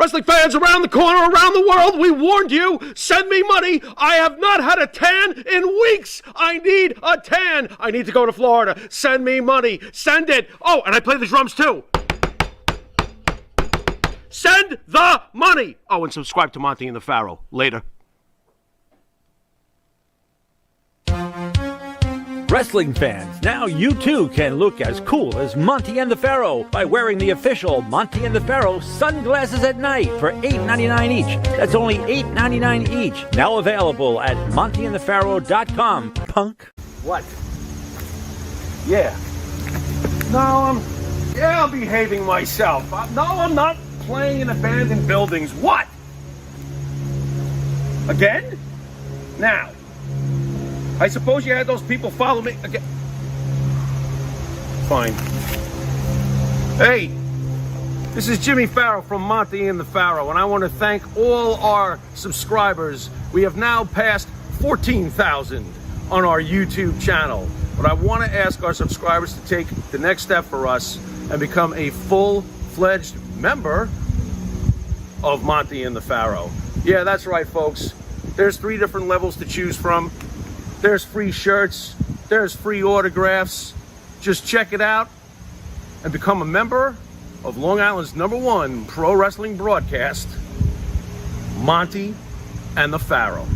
Wrestling fans around the corner, around the world, we warned you. Send me money. I have not had a tan in weeks. I need a tan. I need to go to Florida. Send me money. Send it. Oh, and I play the drums too. Send the money. Oh, and subscribe to Monte the Pharaoh. Later. Wrestling fans, now you too can look as cool as Monte and the Pharaoh by wearing the official Monte and the Pharaoh sunglasses at night for $8.99 each. That's only $8.99 each. Now available at monteandthepharaoh.com. Punk. What? Yeah. No, I'm behaving myself. No, I'm not playing in abandoned buildings. What? Again? Now. I suppose you had those people follow me again. Fine. Hey, this is Jimmy Pharaoh from Monte and the Pharaoh, and I want to thank all our subscribers. We have now passed 14,000 on our YouTube channel. But I want to ask our subscribers to take the next step for us and become a full-fledged member of Monte and the Pharaoh. Yeah, that's right, folks. There's 3 different levels to choose from. There's free shirts, there's free autographs. Just check it out and become a member of Long Island's #1 pro wrestling broadcast, Monte and the Pharaoh.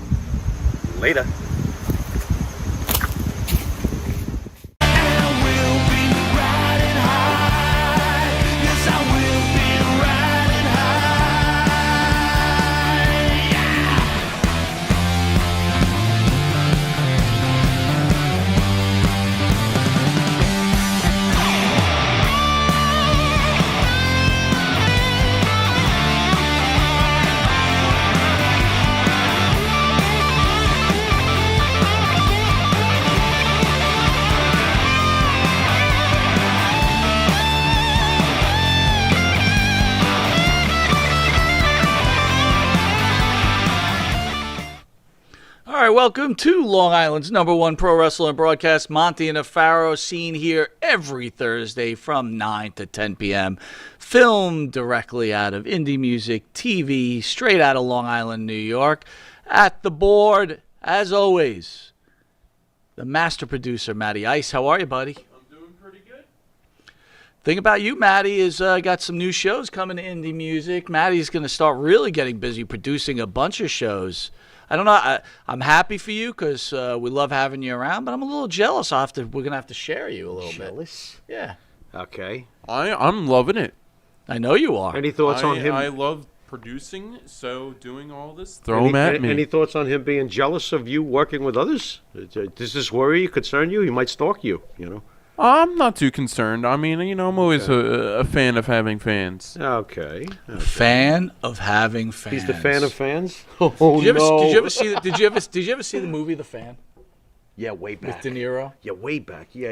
Later. All right, welcome to Long Island's #1 pro wrestling broadcast, Monte and the Pharaoh, seen here every Thursday from 9 to 10 p.m. Filmed directly out of indie music TV, straight out of Long Island, New York. At the board, as always, the master producer, Matty Ice. How are you, buddy? I'm doing pretty good. Thing about you, Matty, is got some new shows coming to indie music. Matty's going to start really getting busy producing a bunch of shows. I don't know. I'm happy for you because we love having you around, but I'm a little jealous. We're going to have to share you a little bit. Jealous? Yeah. Okay. I'm loving it. I know you are. Any thoughts on him? I love producing, so doing all this, throw him at me. Any thoughts on him being jealous of you working with others? Does this worry you, concern you? He might stalk you, you know? I'm not too concerned. I mean, you know, I'm always a fan of having fans. Okay. Fan of having fans. He's the fan of fans? Oh, no. Did you ever see the movie The Fan? Yeah, way back. With De Niro? Yeah, way back. Yeah.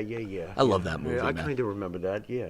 I love that movie, Yeah, I man. kind of remember that. Yeah.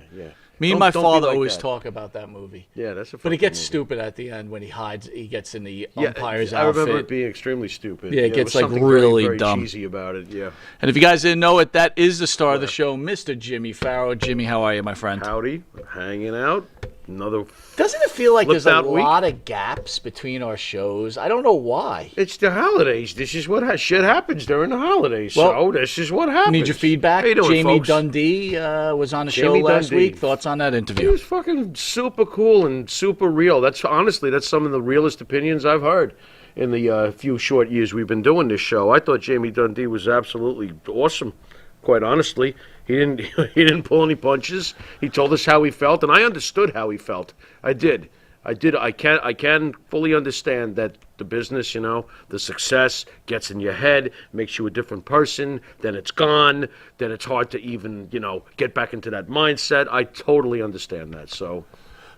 Me and my Don't be father like always that. talk about that movie. Yeah, that's a But it fucking gets movie. stupid at the end when he gets in the Yeah, umpire's I outfit. remember it being extremely stupid. Yeah, it there gets, was like, something really very dumb. cheesy about it, yeah. And if you guys didn't know it, that is the star of the show, Mr. Jimmy Pharaoh. Jimmy, how are you, my friend? Howdy, hanging out. Another. Doesn't it feel like there's a flipped-out week? lot of gaps between our shows? I don't know why. It's the holidays. This is what shit happens during the holidays. Well, So this is what happens. Need your feedback. How you doing, Jamie folks? Dundee was on the show Jamie last Dundee. week. Thoughts on that He interview? was fucking super cool and super real. That's some of the realest opinions I've heard in the few short years we've been doing this show. I thought Jamie Dundee was absolutely awesome. Quite honestly, he didn't pull any punches. He told us how he felt, and I understood how he felt. I did. I can fully understand that the business, you know, the success gets in your head, makes you a different person. Then it's gone. Then it's hard to even, you know, get back into that mindset. I totally understand that. So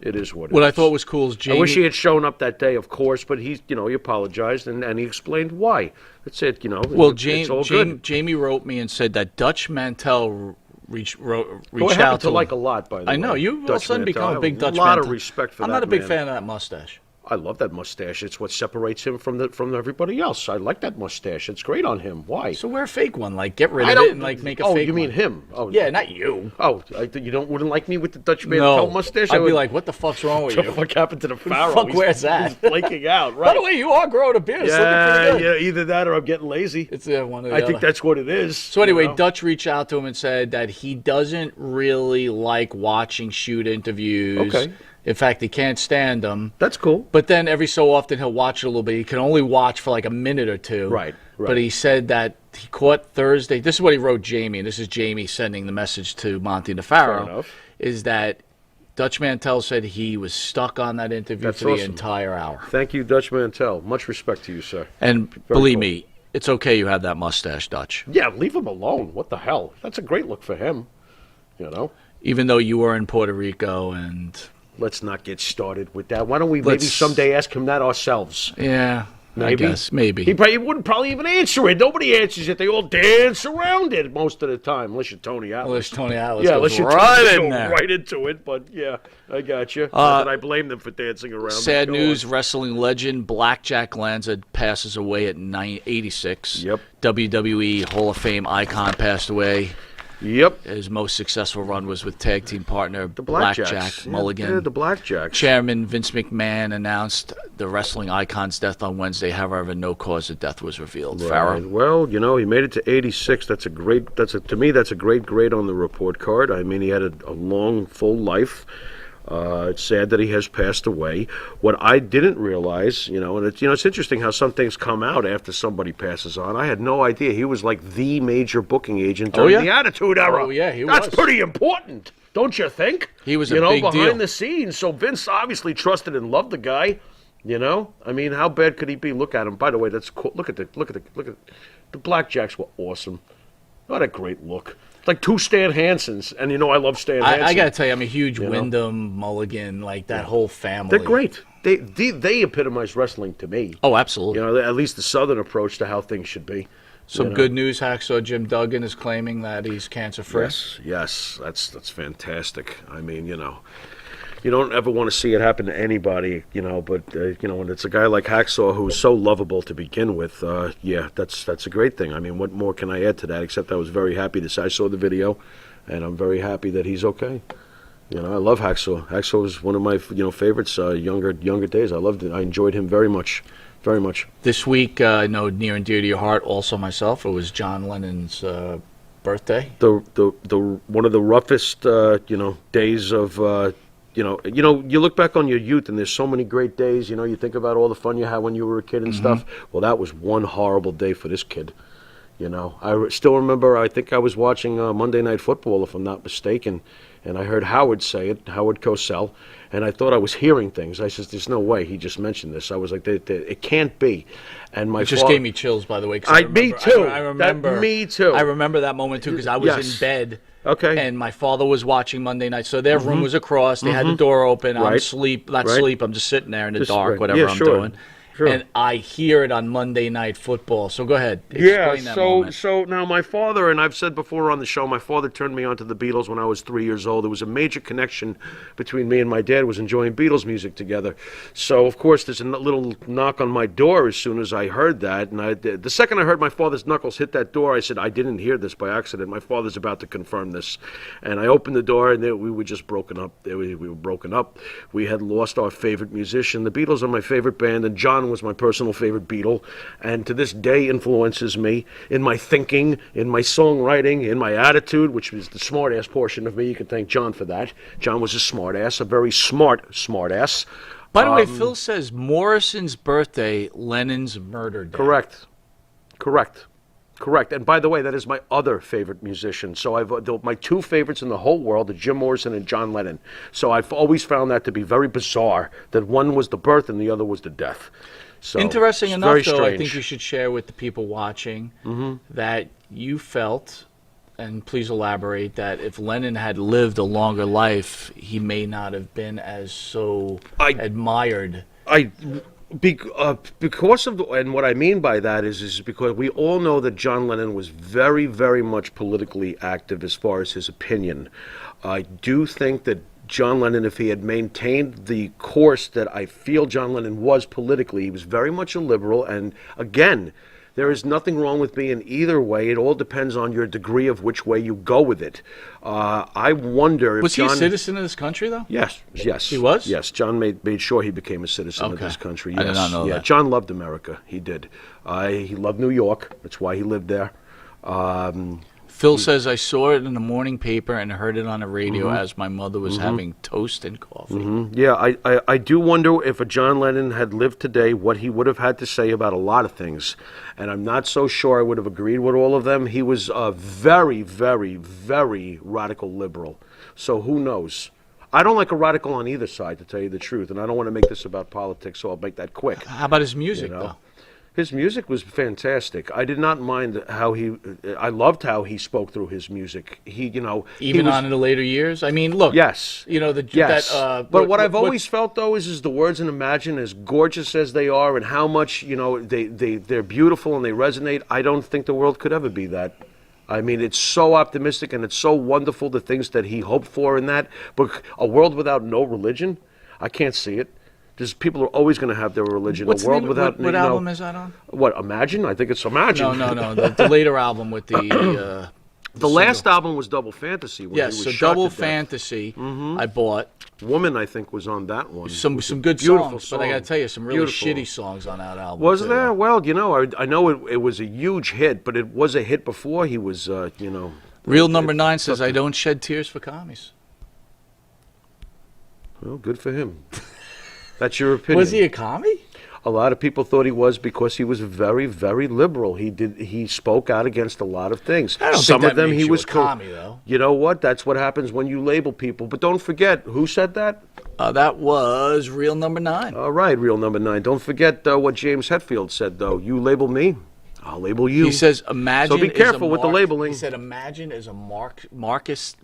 it is what it is. What I thought was cool is Jamie. I wish he had shown up that day, of course, but he apologized and he explained why. That's it, you know. Well, it's all good. Jamie wrote me and said that Dutch Mantel reached Who I out happen to to like a lot, by the way. I know. You all of a Dutch sudden Mantel. become a big Dutch A lot Mantel. of respect for I'm that not a big man. fan of that mustache. I love that mustache. It's what separates him from everybody else. I like that mustache. It's great on him. Why? So wear a fake one. Like, get rid of it and, like, make a fake one. Oh, you mean him? Oh, yeah, not you. Oh, wouldn't like me with the Dutch Mantel mustache? I'd be like, what the fuck's wrong with you? What happened to the Pharaoh? Fuck, where's that? He's blinking out, right? By the way, you are growing a beard. It's looking pretty good. Yeah, either that or I'm getting lazy. It's one of the I think that's what it is. So anyway, Dutch reached out to him and said that he doesn't really like watching shoot interviews. Okay. In fact, he can't stand them. That's cool. But then every so often he'll watch it a little bit. He can only watch for like a minute or two. Right. But he said that he caught Thursday. This is what he wrote Jamie, and this is Jamie sending the message to Monte The Pharaoh. Fair enough. Is that Dutch Mantel said he was stuck on that interview for the entire hour. Thank you, Dutch Mantel. Much respect to you, sir. And believe me, it's okay you have that mustache, Dutch. Yeah, leave him alone. What the hell? That's a great look for him. You know? Even though you were in Puerto Rico and... Let's not get started with that. Why don't we maybe someday ask him that ourselves? Yeah, maybe. I guess, maybe. He wouldn't probably even answer it. Nobody answers it. They all dance around it most of the time, unless you're Tony Atlas. Unless Tony Atlas unless goes you're there. right into it. But yeah, I got you. Not that I blame them for dancing around. Sad news, wrestling legend Blackjack Lanza passes away at 86. Yep. WWE Hall of Fame icon passed away. Yep. His most successful run was with tag team partner The Blackjack Mulligan. Yeah, the Blackjacks. Chairman Vince McMahon announced the wrestling icon's death on Wednesday. However, no cause of death was revealed. Farrah? Well, you know, he made it to 86. To me, that's a great grade on the report card. I mean, he had a long, full life. It's sad that he has passed away. What I didn't realize, and it's interesting how some things come out after somebody passes on. I had no idea he was like the major booking agent during the Attitude Era. Oh yeah, he was. That's pretty important, don't you think? He was a big deal behind the scenes. So Vince obviously trusted and loved the guy. I mean, how bad could he be? Look at him. By the way, that's cool. Look at the Blackjacks were awesome. What a great look. It's like two Stan Hansens, and I love Stan Hansen. I got to tell you, I'm a huge Wyndham, Mulligan, like that whole family. They're great. They epitomize wrestling to me. Oh, absolutely. At least the Southern approach to how things should be. Some good news, Hacksaw Jim Duggan is claiming that he's cancer-free. Yes, that's fantastic. I mean, you don't ever want to see it happen to anybody, but when it's a guy like Hacksaw who's so lovable to begin with, that's a great thing. I mean, what more can I add to that except I was very happy I saw the video, and I'm very happy that he's okay. I love Hacksaw. Hacksaw was one of my favorites younger days. I loved it. I enjoyed him very much. Very much. This week, I know near and dear to your heart, also myself, it was John Lennon's birthday. The one of the roughest days of you look back on your youth and there's so many great days. You think about all the fun you had when you were a kid and stuff. Well, that was one horrible day for this kid. I still remember. I think I was watching Monday Night Football, if I'm not mistaken, and I heard Howard say it, Howard Cosell, and I thought I was hearing things. I said, "There's no way he just mentioned this." I was like, "It can't be." And my it just gave me chills, by the way. Me too. I remember. Me too. I rember that moment too because I was in bed. Okay. And my father was watching Monday night, so their room was across. They had the door open. I'm asleep. Not sleep. I'm just sitting there in the dark, whatever I'm doing. Sure. And I hear it on Monday Night Football. So go ahead. Explain that moment. So now my father, and I've said before on the show, my father turned me on to the Beatles when I was 3 years old. There was a major connection between me and my dad was enjoying Beatles music together. So, of course, there's a little knock on my door as soon as I heard that. And the second I heard my father's knuckles hit that door, I said, I didn't hear this by accident. My father's about to confirm this. And I opened the door, and we were just broken up. We were broken up. We had lost our favorite musician. The Beatles are my favorite band, and John was my personal favorite Beatle, and to this day influences me in my thinking, in my songwriting, in my attitude, which is the smart-ass portion of me. You can thank John for that. John was a smart-ass, a very smart-ass. By the way, Phil says Morrison's birthday, Lennon's murder day. Correct. And by the way, that is my other favorite musician. So my two favorites in the whole world are Jim Morrison and John Lennon. So I've always found that to be very bizarre, that one was the birth and the other was the death. So interesting enough, very though, strange. I think you should share with the people watching that you felt, and please elaborate, that if Lennon had lived a longer life, he may not have been as admired. Because of and what I mean by that is because we all know that John Lennon was very, very much politically active as far as his opinion. I do think that John Lennon, if he had maintained the course that I feel John Lennon was politically, he was very much a liberal. And again, there is nothing wrong with being either way. It all depends on your degree of which way you go with it. I wonder if Was John... he a citizen of this country, though? Yes. He was? Yes, John made sure he became a citizen of this country. Yes. I did not know that. John loved America. He did. He loved New York. That's why he lived there. Phil says, I saw it in the morning paper and heard it on the radio as my mother was having toast and coffee. Yeah, I do wonder if a John Lennon had lived today, what he would have had to say about a lot of things. And I'm not so sure I would have agreed with all of them. He was a very, very, very radical liberal. So who knows? I don't like a radical on either side, to tell you the truth. And I don't want to make this about politics, so I'll make that quick. How about his music, though? His music was fantastic. I did not mind how I loved how he spoke through his music. Even on in the later years? I mean, look. Yes. Yes. But what I've always felt, though, is the words in Imagine, as gorgeous as they are and how much, they're beautiful and they resonate, I don't think the world could ever be that. I mean, it's so optimistic and it's so wonderful, the things that he hoped for in that. But a world without no religion, I can't see it. People are always going to have their religion. What's a world the name, without what album is that on? What, Imagine? I think it's Imagine. No. The later album with the the last album was Double Fantasy. When yes, he was so shot Double to death. Fantasy. I bought Woman, I think, was on that one. some good Beautiful songs, but I got to tell you, some really Beautiful. shitty songs on that album. Was too. there? Well, I know it was a huge hit, but it was a hit before he was, Real Number 9 says, I don't shed tears for commies. Well, good for him. That's your opinion. Was he a commie? A lot of people thought he was because he was very, very liberal. He spoke out against a lot of things. I don't Some think of that them makes he you was a commie, though. You know what? That's what happens when you label people. But don't forget, who said that? That was Real Number 9. All right, Real Number 9. Don't forget what James Hetfield said, though. You label me, I'll label you. He says, "Imagine." So be careful with the labeling. He said, "Imagine is a Marxist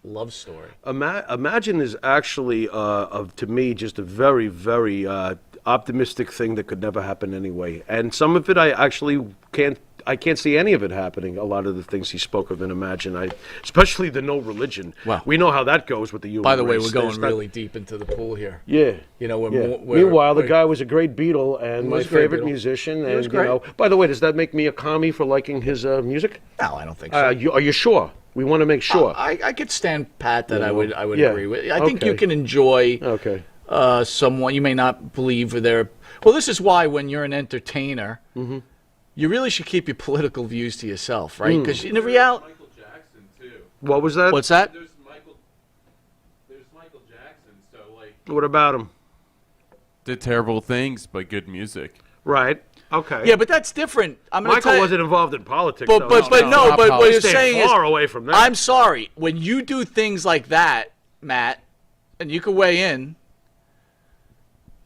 love story." Imagine is actually, to me, just a very, very optimistic thing that could never happen anyway. And some of it, I actually can't see any of it happening. A lot of the things he spoke of in Imagine, especially the no religion. Well, we know how that goes with the human By the way, race. we're going really deep into the pool here. Yeah. Meanwhile, the guy was a great Beatle and my favorite musician. And was great. By the way, does that make me a commie for liking his music? No, I don't think so. Are you sure? We want to make sure. I could stand pat that I would Yeah. agree with. I think you can enjoy someone you may not believe their. Well, this is why when you're an entertainer, you really should keep your political views to yourself, right? Because in the reality, Michael Jackson too. What was that? what's that? There's Michael Jackson, so like What about him? did terrible things but good music. Right. Okay. Yeah, but that's different. I'm gonna Michael tell you, wasn't involved in politics. But though. but no, but what you're Stay saying far is, away from that. I'm sorry. When you do things like that, Matt, and you can weigh in,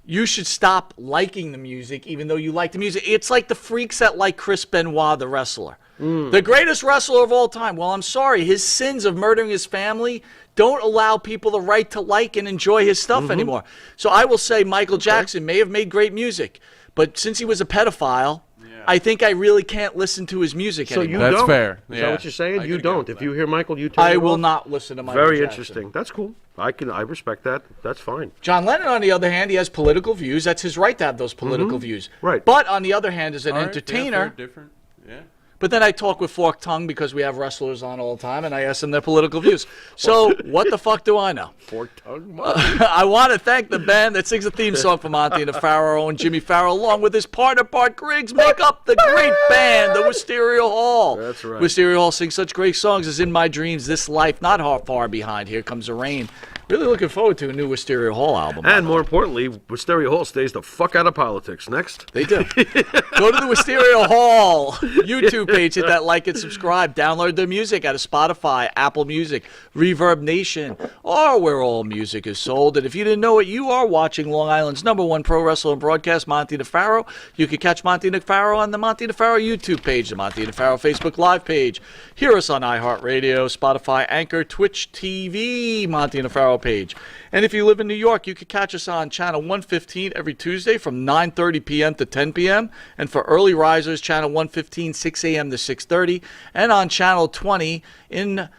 you should stop liking the music, even though you like the music. It's like the freaks that like Chris Benoit, the wrestler. The greatest wrestler of all time. Well, I'm sorry. His sins of murdering his family don't allow people the right to like and enjoy his stuff anymore. So I will say Michael Jackson may have made great music, but since he was a pedophile, I think I really can't listen to his music So anymore. you That's don't? fair. Is Yeah. that what you're saying? I You could agree don't. with If you hear Michael, you turn I it will off? not listen to Michael Very Jackson. interesting. That's cool. I respect that. That's fine. John Lennon, on the other hand, he has political views. That's his right to have those political views. Right. But on the other hand, as an All right, entertainer, yeah, fair, different. Yeah. but then I talk with forked tongue because we have wrestlers on all the time, and I ask them their political views. So what the fuck do I know? Forked tongue. I want to thank the band that sings the theme song for Monte The Pharaoh and Jimmy Farrow, along with his partner Bart Griggs, make up the great band, the Wisteria Hall. That's right. Wisteria Hall sings such great songs as In My Dreams, This Life, Not Far Behind, Here Comes the Rain. Really looking forward to a new Wisteria Hall album. And more importantly, Wisteria Hall stays the fuck out of politics. Next. They do. Go to the Wisteria Hall YouTube page, hit that like and subscribe. Download their music out of Spotify, Apple Music, Reverb Nation, or where all music is sold. And if you didn't know it, you are watching Long Island's #1 pro wrestling broadcast, Monte The Pharaoh. You can catch Monte The Pharaoh on the Monte The Pharaoh YouTube page, the Monte The Pharaoh Facebook Live page. Hear us on iHeartRadio, Spotify, Anchor, Twitch TV, Monte The Pharaoh page. And if you live in New York, you can catch us on channel 115 every Tuesday from 9:30 p.m. to 10 p.m. And for early risers, channel 115, 6 a.m. to 6:30. And on channel 20 in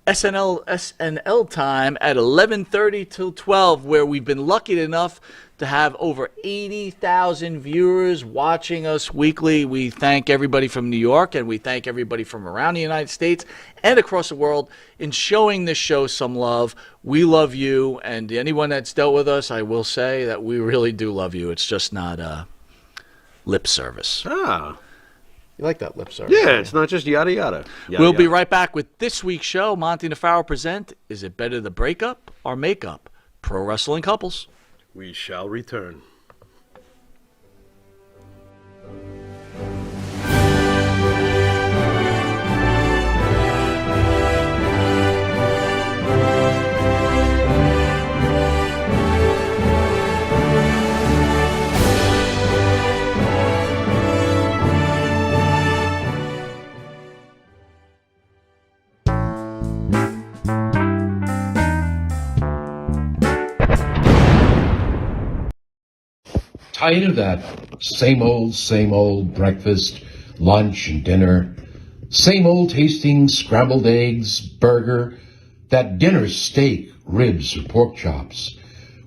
SNL time at 11:30 till 12, where we've been lucky enough to have over 80,000 viewers watching us weekly. We thank everybody from New York, and we thank everybody from around the United States and across the world in showing this show some love. We love you, and anyone that's dealt with us, I will say that we really do love you. It's just not lip service. Ah. You like that lip service? Yeah, it's not just yada yada. We'll be right back with this week's show. Monte The Pharaoh present, Is It Better to Break Up or Make Up? Pro Wrestling Couples. We shall return. Tired of that same old breakfast, lunch, and dinner? Same old tasting scrambled eggs, burger, that dinner steak, ribs, or pork chops?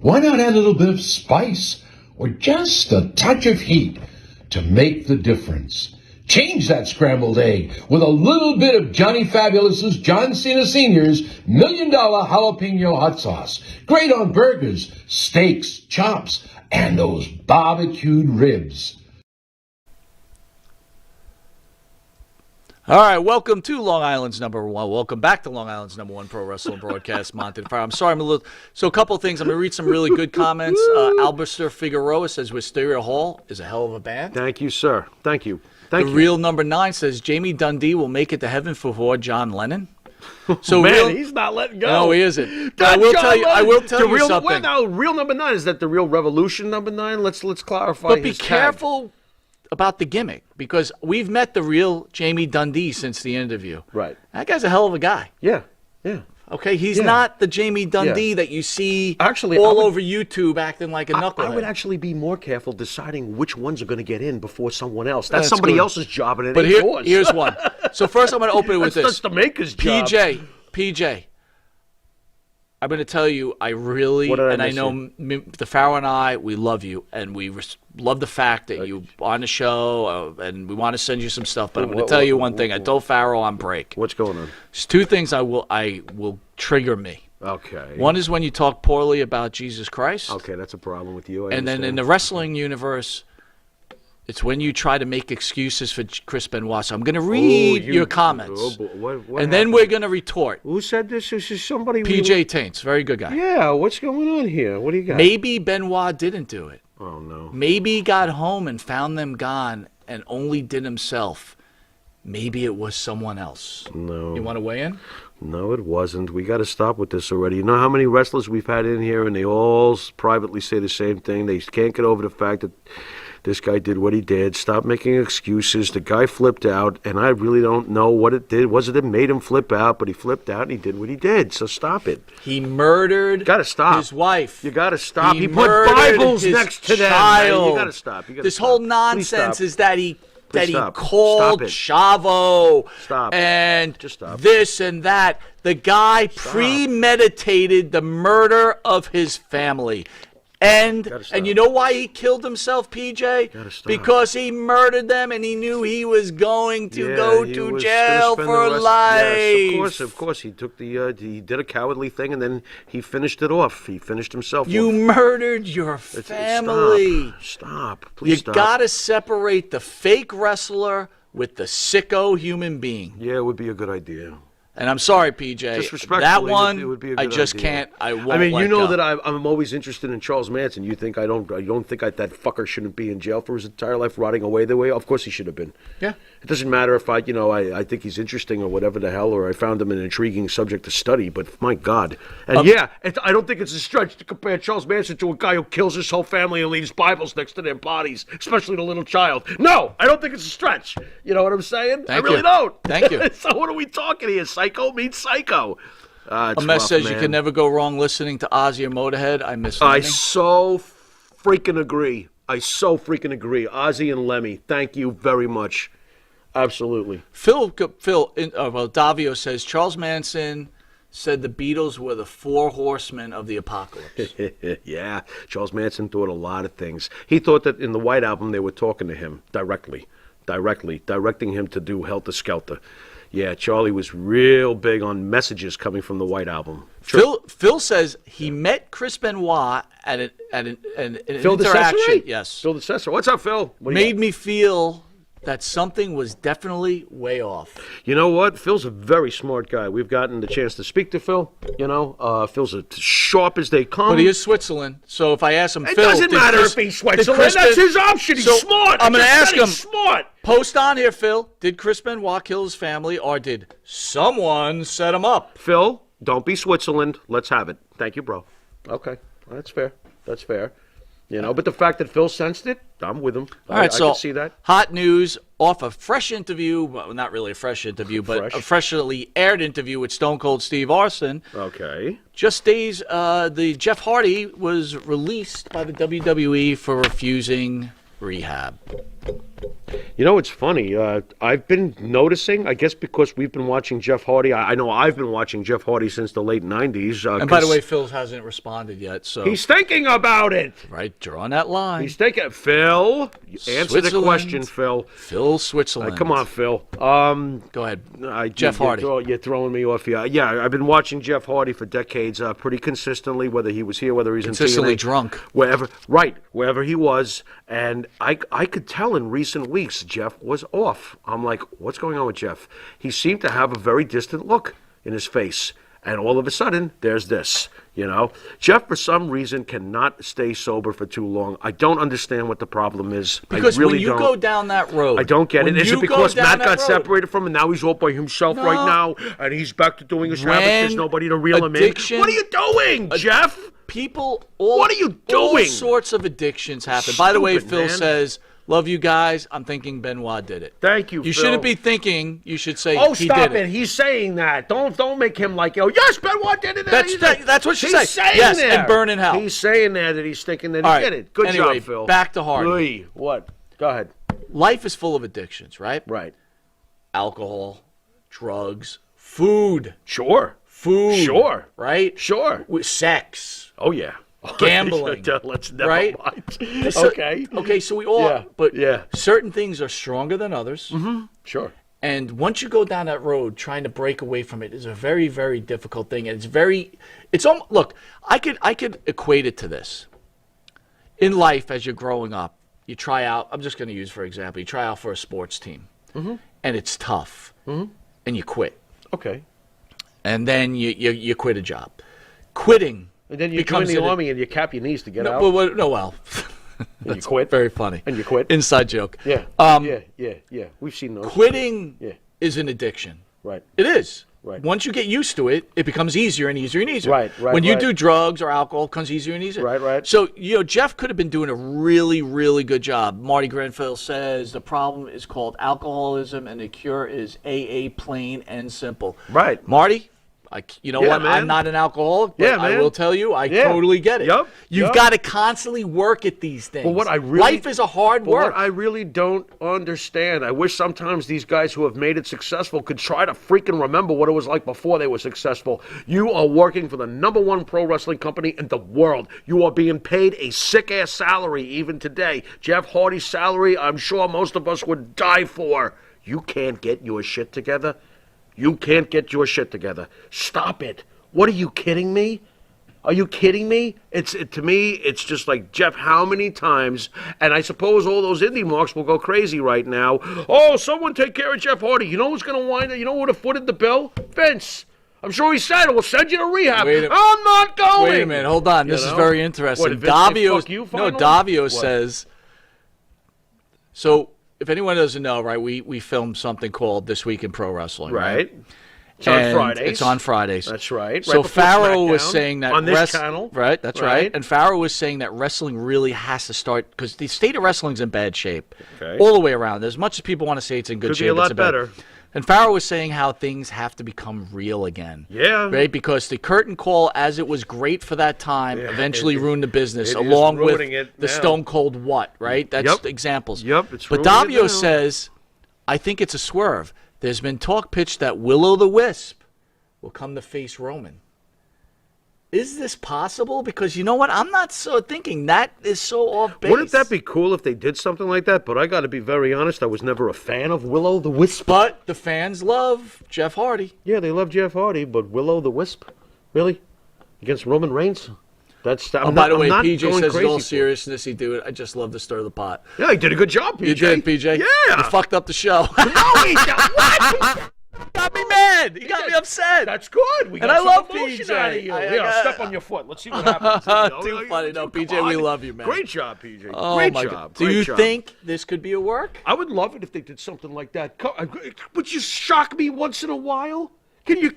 Why not add a little bit of spice or just a touch of heat to make the difference? Change that scrambled egg with a little bit of Johnny Fabulous's John Cena Sr.'s $1 Million Jalapeno Hot Sauce. Great on burgers, steaks, chops, and those barbecued ribs. All right, welcome to Long Island's number one. Welcome back to Long Island's number one pro wrestling broadcast, Monte The Pharaoh. I'm sorry, I'm a little. So, a couple of things. I'm going to read some really good comments. Albuster Figueroa says Wisteria Hall is a hell of a band. Thank you, sir. Thank you. The real number 9 says Jamie Dundee will make it to heaven for John Lennon. So man, he's not letting go. No, he isn't. I will tell you something. Well, now, real number 9, is that the real Revolution number 9? Let's clarify. But be careful about the gimmick, because we've met the real Jamie Dundee since the interview. Right. That guy's a hell of a guy. Yeah. Yeah. Okay, he's not the Jamie Dundee that you see over YouTube acting like a knucklehead. I would actually be more careful deciding which ones are going to get in before someone else. That's somebody else's job, and it ain't yours. Here's one. So first I'm going to open it with this. That's the maker's job. PJ, I'm going to tell you, I really, and I know the Pharaoh and I, we love you, and we love the fact that you on the show, and we want to send you some stuff. But I'm going to tell you one thing. I told Pharaoh on break. What's going on? There's two things I will trigger me. Okay. One is when you talk poorly about Jesus Christ. Okay, that's a problem with you. And then in the wrestling universe, it's when you try to make excuses for Chris Benoit. So I'm going to read your comments. And then we're going to retort. Who said this? This is somebody. PJ Taints, very good guy. Yeah, what's going on here? What do you got? Maybe Benoit didn't do it. Oh, no. Maybe he got home and found them gone and only did himself. Maybe it was someone else. No. You want to weigh in? No, it wasn't. We got to stop with this already. You know how many wrestlers we've had in here, and they all privately say the same thing? They can't get over the fact that this guy did what he did. Stop making excuses. The guy flipped out, and I really don't know what it did. Was it that made him flip out? But he flipped out, and he did what he did. So stop it. He murdered his wife. You got to stop. He put Bibles next to them. Child. You got to stop. This whole nonsense is that he called Chavo and this and that. The guy premeditated the murder of his family. And you know why he killed himself, PJ? Because he murdered them and he knew he was going to go to jail for life. Yes, of course. He took he did a cowardly thing, and then he finished it off. He finished himself off. You murdered your family. Stop. Please stop. You got to separate the fake wrestler with the sicko human being. Yeah, it would be a good idea. And I'm sorry, PJ. That one, it would be a good I just idea. can't. I won't. I mean, you know go. that I'm always interested in Charles Manson. You think I don't think that fucker shouldn't be in jail for his entire life, rotting away the way? Of course he should have been. Yeah. It doesn't matter if I think he's interesting or whatever the hell, or I found him an intriguing subject to study. But my God, and I don't think it's a stretch to compare Charles Manson to a guy who kills his whole family and leaves Bibles next to their bodies, especially the little child. No, I don't think it's a stretch. You know what I'm saying? I really don't. Thank you. So what are we talking here? Psycho means psycho. A mess says you can never go wrong listening to Ozzy or Motorhead. I miss Lemmy. I so freaking agree. Ozzy and Lemmy, thank you very much. Absolutely. Davio says Charles Manson said the Beatles were the four horsemen of the apocalypse. Yeah, Charles Manson thought a lot of things. He thought that in the White Album they were talking to him directly, directing him to do Helter Skelter. Yeah, Charlie was real big on messages coming from the White Album. Phil says he met Chris Benoit at an Phil interaction. DeCesare? Yes. Phil DeCesare. What's up, Phil? What do you Made me feel that something was definitely way off. You know what? Phil's a very smart guy. We've gotten the chance to speak to Phil. You know, Phil's as sharp as they come. But he is Switzerland, so if I ask him, It Phil, doesn't matter if he's Switzerland. Chris That's his option. He's So, smart. I'm going to ask him. He's smart. Post on here, Phil. Did Chris Benoit kill his family, or did someone set him up? Phil, don't be Switzerland. Let's have it. Thank you, bro. Okay, that's fair. That's fair. You know, but the fact that Phil sensed it, I'm with him. All right, I so can see that. hot news off a fresh interview, well, not really a fresh interview, but a freshly aired interview with Stone Cold Steve Austin. Okay. Just days, the Jeff Hardy was released by the WWE for refusing rehab. You know, it's funny. I've been noticing, I guess because we've been watching Jeff Hardy. I know I've been watching Jeff Hardy since the late 90s. And by the way, Phil hasn't responded yet, so... He's thinking about it. Right, drawing that line. He's thinking. Phil, answer the question, Phil. Phil, Switzerland. Come on, Phil. Go ahead. Jeff Hardy. You're throwing me off here. Yeah, I've been watching Jeff Hardy for decades, pretty consistently, whether he was here, whether he's Consistently in TNA, drunk. Wherever he was. And I could tell in recent weeks Jeff was off. I'm like, what's going on with Jeff? He seemed to have a very distant look in his face. And all of a sudden, there's this, you know. Jeff, for some reason, cannot stay sober for too long. I don't understand what the problem is. Because I really when you don't. go down that road... I don't get it. Is it because Matt got separated from him and now he's all by himself No. right now and he's back to doing his habits? There's nobody to reel him in? What are you doing, Jeff? People... What are you All doing? sorts of addictions happen. By the way, Stupid, Phil man. says... Love you guys. I'm thinking Benoit did it. Thank you, You Phil. shouldn't be thinking. You should say Oh, he stop did it. He's saying that. Don't make him like, yes, Benoit did it. That's what she He's said. saying Yes, there. and burn in hell. He's saying that he's thinking that All he right. did it. Good Anyway, job, Phil. back to Hardy. Louis, what? Go ahead. Life is full of addictions, right? Right. Alcohol, drugs, food. Sure. Food. Sure. Right? Sure. With sex. Oh, yeah. Gambling. Let's never Right? mind. So- Okay. Okay, so we all... Yeah, But yeah. certain things are stronger than others. Mm-hmm. Sure. And once you go down that road, trying to break away from it is a very, very difficult thing. And it's almost, look, I could equate it to this. In life, as you're growing up, you try out, I'm just going to use for example, you try out for a sports team. Mm-hmm. And it's tough. Mm-hmm. And you quit. Okay. And then you quit a job. Quitting And then you join becomes the army and you cap your knees to get out. well. And you quit. Very funny. And you quit. Inside joke. Yeah. Yeah. We've seen those. Quitting Yeah. is an addiction. Right. It is. Right. Once you get used to it, it becomes easier and easier and easier. Right. When you do drugs or alcohol, it becomes easier and easier. Right. So, Jeff could have been doing a really, really good job. Marty Grenfell says the problem is called alcoholism and the cure is AA, plain and simple. Right. Marty, what? man. I'm not an alcoholic, but Yeah, I man. will tell you, I totally get it. Yup. You've got to constantly work at these things. But what I really, Life is a hard but work. What I really don't understand, I wish sometimes these guys who have made it successful could try to freaking remember what it was like before they were successful. You are working for the #1 pro wrestling company in the world. You are being paid a sick-ass salary even today. Jeff Hardy's salary, I'm sure most of us would die for. You can't get your shit together? You can't get your shit together. Stop it. What are you kidding me? Are you kidding me? To me, it's just like, Jeff, how many times, and I suppose all those indie marks will go crazy right now. Oh, someone take care of Jeff Hardy. You know who's going to wind up? You know who would have footed the bill? Vince. I'm sure he said, we'll send you to rehab. I'm not going. Wait a minute. Hold on. This is very interesting. What, did Vince say, Davio, fuck you, no, finally? Davio What? says, so if anyone doesn't know, right, we filmed something called This Week in Pro Wrestling. Right. It's on Fridays. It's on Fridays. That's right. So Right before Pharaoh was SmackDown, saying that on this channel. Right, that's Right. right. And Pharaoh was saying that wrestling really has to start because the state of wrestling's in bad shape. Okay. All the way around. As much as people want to say it's in good Could shape, be a it's lot in bad. better. And Pharaoh was saying how things have to become real again. Yeah. Right? Because the curtain call, as it was great for that time, eventually ruined the business, it is along with ruining it the now. Stone Cold what, right? That's Yep. examples. Yep, it's But ruining it now. Davio says, I think it's a swerve. There's been talk pitched that Will-O the Wisp will come to face Roman. Is this possible? Because you know what? I'm not so thinking that is so off base. Wouldn't that be cool if they did something like that? But I got to be very honest. I was never a fan of Willow the Wisp. But the fans love Jeff Hardy. Yeah, they love Jeff Hardy, but Willow the Wisp, really, against Roman Reigns. That's. By the way, PJ says in all seriousness, he do it. I just love to stir the pot. Yeah, he did a good job, PJ. You did, PJ. Yeah, you fucked up the show. No, he did. What? Got me mad. He got me upset. That's good. We got and I love emotion PJ. out of you. Yeah, step on your foot. Let's see what happens. Too funny. No, PJ, we love you, man. Great job, PJ. Oh, Great my job. God. Do Great you job. think this could be a work? I would love it if they did something like that. Would you shock me once in a while? Can you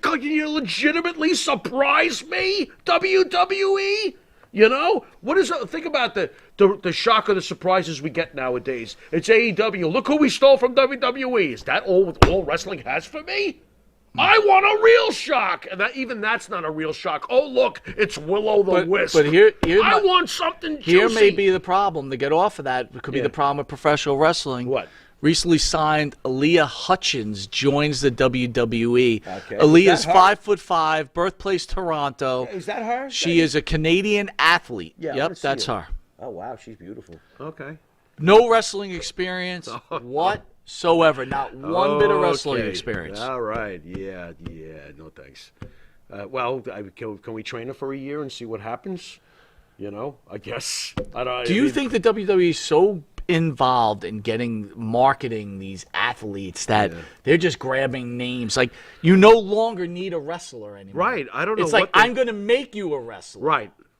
legitimately surprise me, WWE? You know, what is it? Think about the shock of the surprises we get nowadays. It's AEW. Look who we stole from WWE. Is that all wrestling has for me? I want a real shock, and that's not a real shock. Oh, look, it's Willow the Wisp. But I want something juicy. Here may be the problem. To get off of that, it could be the problem with professional wrestling. What? Recently signed Aaliyah Hutchins joins the WWE. Okay. Aaliyah's 5'5", birthplace Toronto. Is that her? She is a Canadian athlete. Yeah, yep, that's her. Oh, wow, she's beautiful. Okay. No wrestling experience whatsoever. Not one bit of wrestling experience. All right. Yeah. No thanks. Can we train her for a year and see what happens? You know, I guess. Do you think the WWE is so involved in marketing these athletes that they're just grabbing names? Like, you no longer need a wrestler anymore. Right. I don't know. It's like, I'm going to make you a wrestler.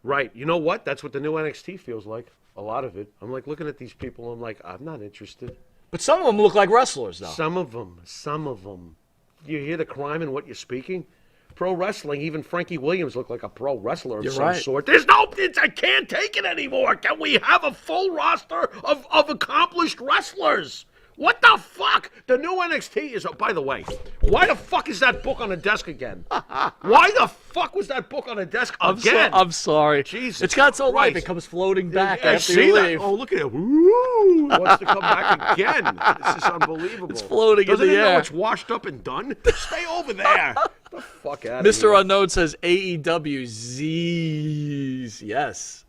Right. You know what? That's what the new NXT feels like. A lot of it. I'm like looking at these people. I'm like, I'm not interested. But some of them look like wrestlers, though. Some of them. You hear the crime in what you're speaking? Pro wrestling, even Frankie Williams looked like a pro wrestler of some sort. I can't take it anymore. Can we have a full roster of accomplished wrestlers? What the fuck? The new NXT is, by the way, why the fuck is that book on the desk again? Why the fuck was that book on the desk again? I'm sorry. Jesus it's got so light, Christ. it comes floating back I after see you that. leave. Oh, look at it. Woo! It wants to come back again. This is unbelievable. It's floating Doesn't in the it know air. it's washed up and done? Stay over there. The fuck out of Mr. here. Unknown says AEW Z's. Yes.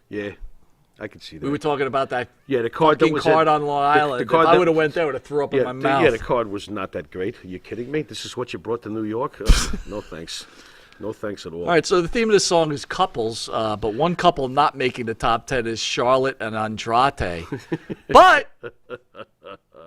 Yeah, I can see that. We were talking about that the card that was card on Long Island. card if I that- would have went there, I would have threw up in my mouth. Yeah, the card was not that great. Are you kidding me? This is what you brought to New York? No thanks. No thanks at all. All right, so the theme of this song is couples, but one couple not making the top 10 is Charlotte and Andrade. But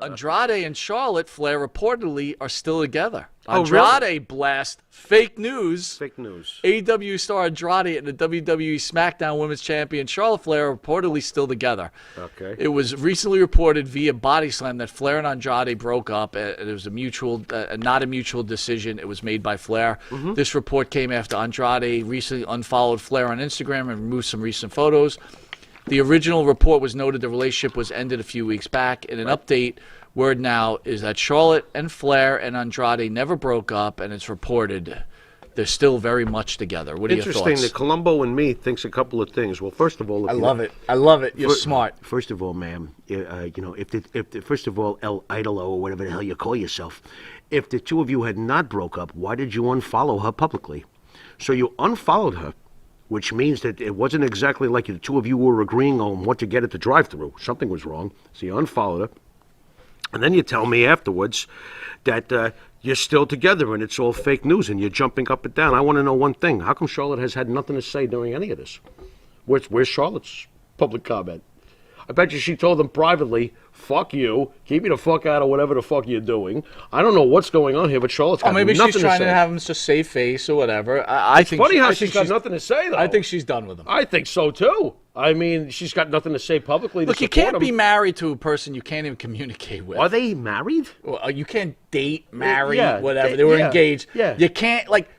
Andrade and Charlotte Flair reportedly are still together. Andrade blast fake news. Fake news. AEW star Andrade and the WWE SmackDown Women's Champion Charlotte Flair are reportedly still together. Okay. It was recently reported via Body Slam that Flair and Andrade broke up. It was not a mutual decision. It was made by Flair. This report came after Andrade recently unfollowed Flair on Instagram and removed some recent photos. The original report was noted the relationship was ended a few weeks back. In an update, word now is that Charlotte and Flair and Andrade never broke up, and it's reported they're still very much together. What are your thoughts? Interesting that Columbo and me thinks a couple of things. Well, first of all, I love it. You're smart. First of all, ma'am, first of all, El Idolo or whatever the hell you call yourself, if the two of you had not broke up, why did you unfollow her publicly? So you unfollowed her, which means that it wasn't exactly like the two of you were agreeing on what to get at the drive-thru. Something was wrong. So you unfollowed her. And then you tell me afterwards that you're still together and it's all fake news and you're jumping up and down. I want to know one thing. How come Charlotte has had nothing to say during any of this? Where's Charlotte's public comment? I bet you she told them privately, fuck you, keep me the fuck out of whatever the fuck you're doing. I don't know what's going on here, but Charlotte's got nothing to say. Maybe she's trying to have him just save face or whatever. I think Funny how she's got nothing to say, though. I think she's done with him. I think so, too. I mean, she's got nothing to say publicly. Look, you can't be married to a person you can't even communicate with. Are they married? Well, you can't date, marry, Yeah, whatever. They were engaged. Yeah. You can't, like,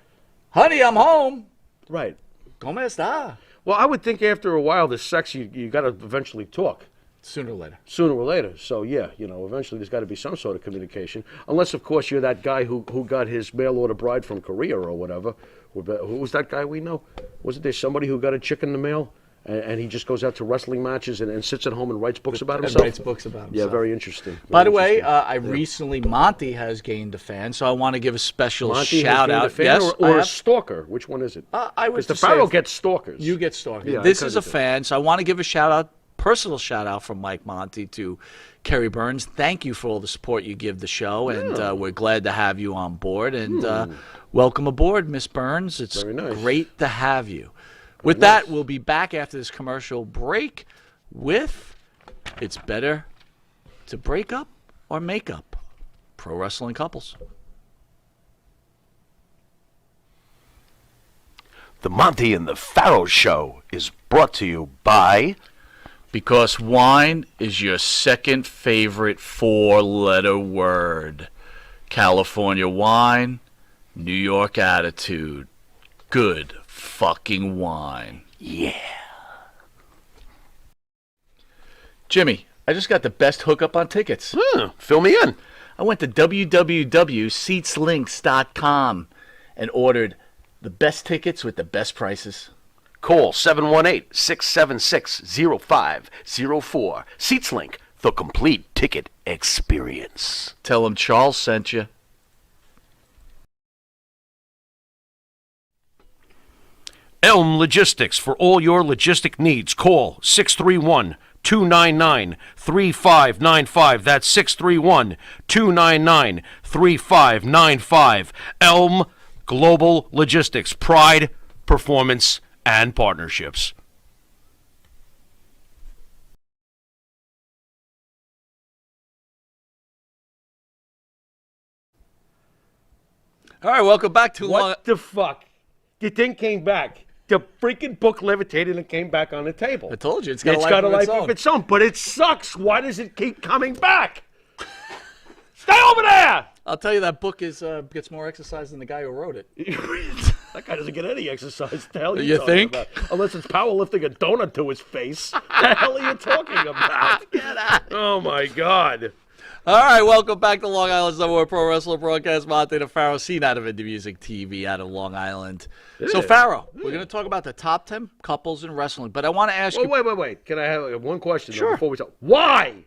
honey, I'm home. Right. ¿Cómo está? Well, I would think after a while, the sex, you got to eventually talk. Sooner or later. Sooner or later. So, yeah, eventually there's got to be some sort of communication. Unless, of course, you're that guy who got his mail-order bride from Korea or whatever. Who was that guy we know? Wasn't there somebody who got a chick in the mail And he just goes out to wrestling matches and sits at home and writes books about himself. Writes books about himself. Yeah, very interesting. By the way, recently Monty has gained a fan, so I want to give a special shout out. A fan or a stalker? Which one is it? I would Because the Pharaoh gets stalkers. You get stalkers. Yeah, This is a fan, so I want to give a shout out, personal shout out from Mike Monty to Kerry Burns. Thank you for all the support you give the show, and we're glad to have you on board. And welcome aboard, Miss Burns. It's great to have you. With that, we'll be back after this commercial break with It's Better to Break Up or Make Up, Pro Wrestling Couples. The Monte and the Pharaoh Show is brought to you by... Because wine is your second favorite four-letter word. California wine, New York attitude. Good fucking wine. Yeah. Jimmy, I just got the best hookup on tickets. Fill me in. I went to www.seatslinks.com and ordered the best tickets with the best prices. Call 718-676-0504. SeatsLink, the complete ticket experience. Tell them Charles sent you. Elm Logistics. For all your logistic needs, call 631-299-3595. That's 631-299-3595. Elm Global Logistics. Pride, performance, and partnerships. All right, welcome back to What the fuck? The thing came back. The freaking book levitated and came back on the table. I told you, it's got a life of its own. But it sucks. Why does it keep coming back? Stay over there! I'll tell you, that book gets more exercise than the guy who wrote it. That guy doesn't get any exercise. The hell are You talking think? about? Unless it's powerlifting a donut to his face. The hell are you talking about? Get out. Oh, my God. All right, welcome back to Long Island's number one pro wrestler broadcast, Monte The Pharaoh, seen out of Indie Music TV out of Long Island. So, Pharaoh, we're going to talk about the top 10 couples in wrestling, but I want to ask you... Wait. Can I have one question Sure. before we talk? Why?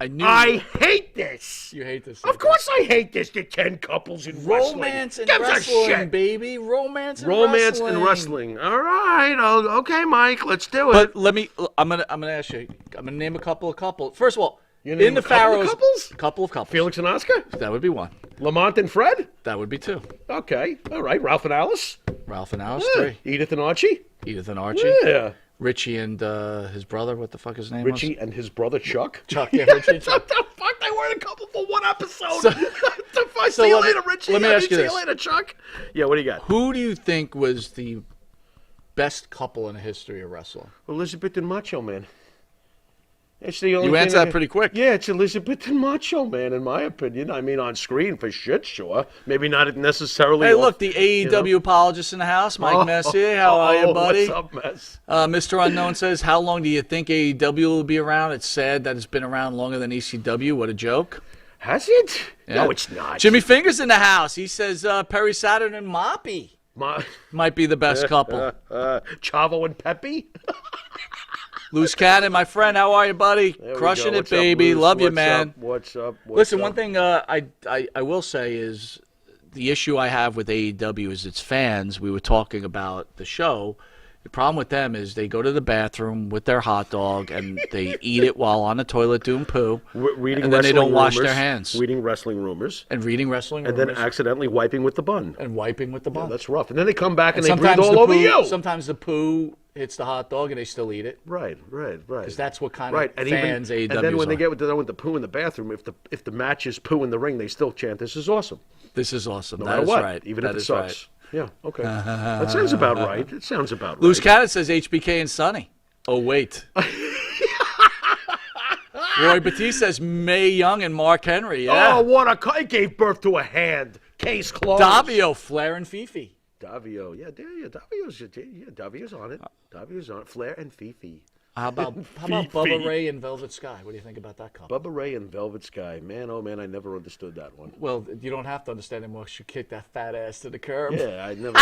I hate this. You hate this. Of course I hate this. The 10 couples in wrestling. Romance and Gives a wrestling, shit. baby. Romance and wrestling. All right. Okay, Mike. Let's do it. But let me... I'm gonna ask you... I'm going to name a couple of couples. First of all, You name in the a couple of Pharaoh's... couples? Couple of couples. Felix and Oscar? That would be one. Lamont and Fred? That would be two. Okay. All right. Ralph and Alice? Ralph and Alice, Yeah. three. Edith and Archie? Edith and Archie. Yeah. Richie and his brother, what the fuck his name Richie and his brother Chuck? Chuck, yeah, Richie and Chuck. What the fuck? They weren't a couple for one episode. So- the fuck? so See you let me- later, Richie. let me ask you See this. you later, Chuck. Yeah, what do you got? Who do you think was the best couple in the history of wrestling? Elizabeth and Macho Man. It's the only You thing answered that pretty quick. Yeah, it's Elizabeth and Macho Man, in my opinion. I mean, on screen for shit, sure. Maybe not necessarily. Hey, off- look, the AEW apologist in the house, Mike Messier. How are you, buddy? What's up, Mess? Mr. Unknown says, how long do you think AEW will be around? It's sad that it's been around longer than ECW. What a joke. Has it? Yeah. No, it's not. Jimmy Fingers in the house. He says Perry Saturn and Moppy might be the best couple. Chavo and Pepe? Loose Cannon, my friend. How are you, buddy? There we Crushing go. it, What's up, baby. Luce? Love you, What's man. up? What's up? Listen, one thing I will say is the issue I have with AEW is its fans. We were talking about the show. The problem with them is they go to the bathroom with their hot dog and they eat it while on the toilet doing poo. Reading and then they wrestling don't wash rumors, their hands. Reading wrestling rumors. And reading wrestling And rumors. then accidentally wiping with the bun. And wiping with the bun. Yeah, that's rough. And then they come back and, they sometimes breathe all the over poo, you. Sometimes the poo hits the hot dog and they still eat it. Right. Because that's what kind Right. of And fans AEW And then when they are. get done with the poo in the bathroom, if the match is poo in the ring, they still chant, "This is awesome." This is awesome. No That matter is what, right. even That if it is sucks. right. Yeah. Okay. That sounds about right. It sounds about right. Loose Cannon says HBK and Sonny. Oh, wait. Roy Batiste says Mae Young and Mark Henry. Yeah. Oh, what a! It gave birth to a hand. Case closed. Davio, Flair, and Fifi. Davio. Yeah, Davio's on it. Davio's on it. Flair and Fifi. How about Bubba Ray and Velvet Sky? What do you think about that couple? Bubba Ray and Velvet Sky. Man, oh man, I never understood that one. Well, you don't have to understand anymore. She kicked that fat ass to the curb. Yeah, I never.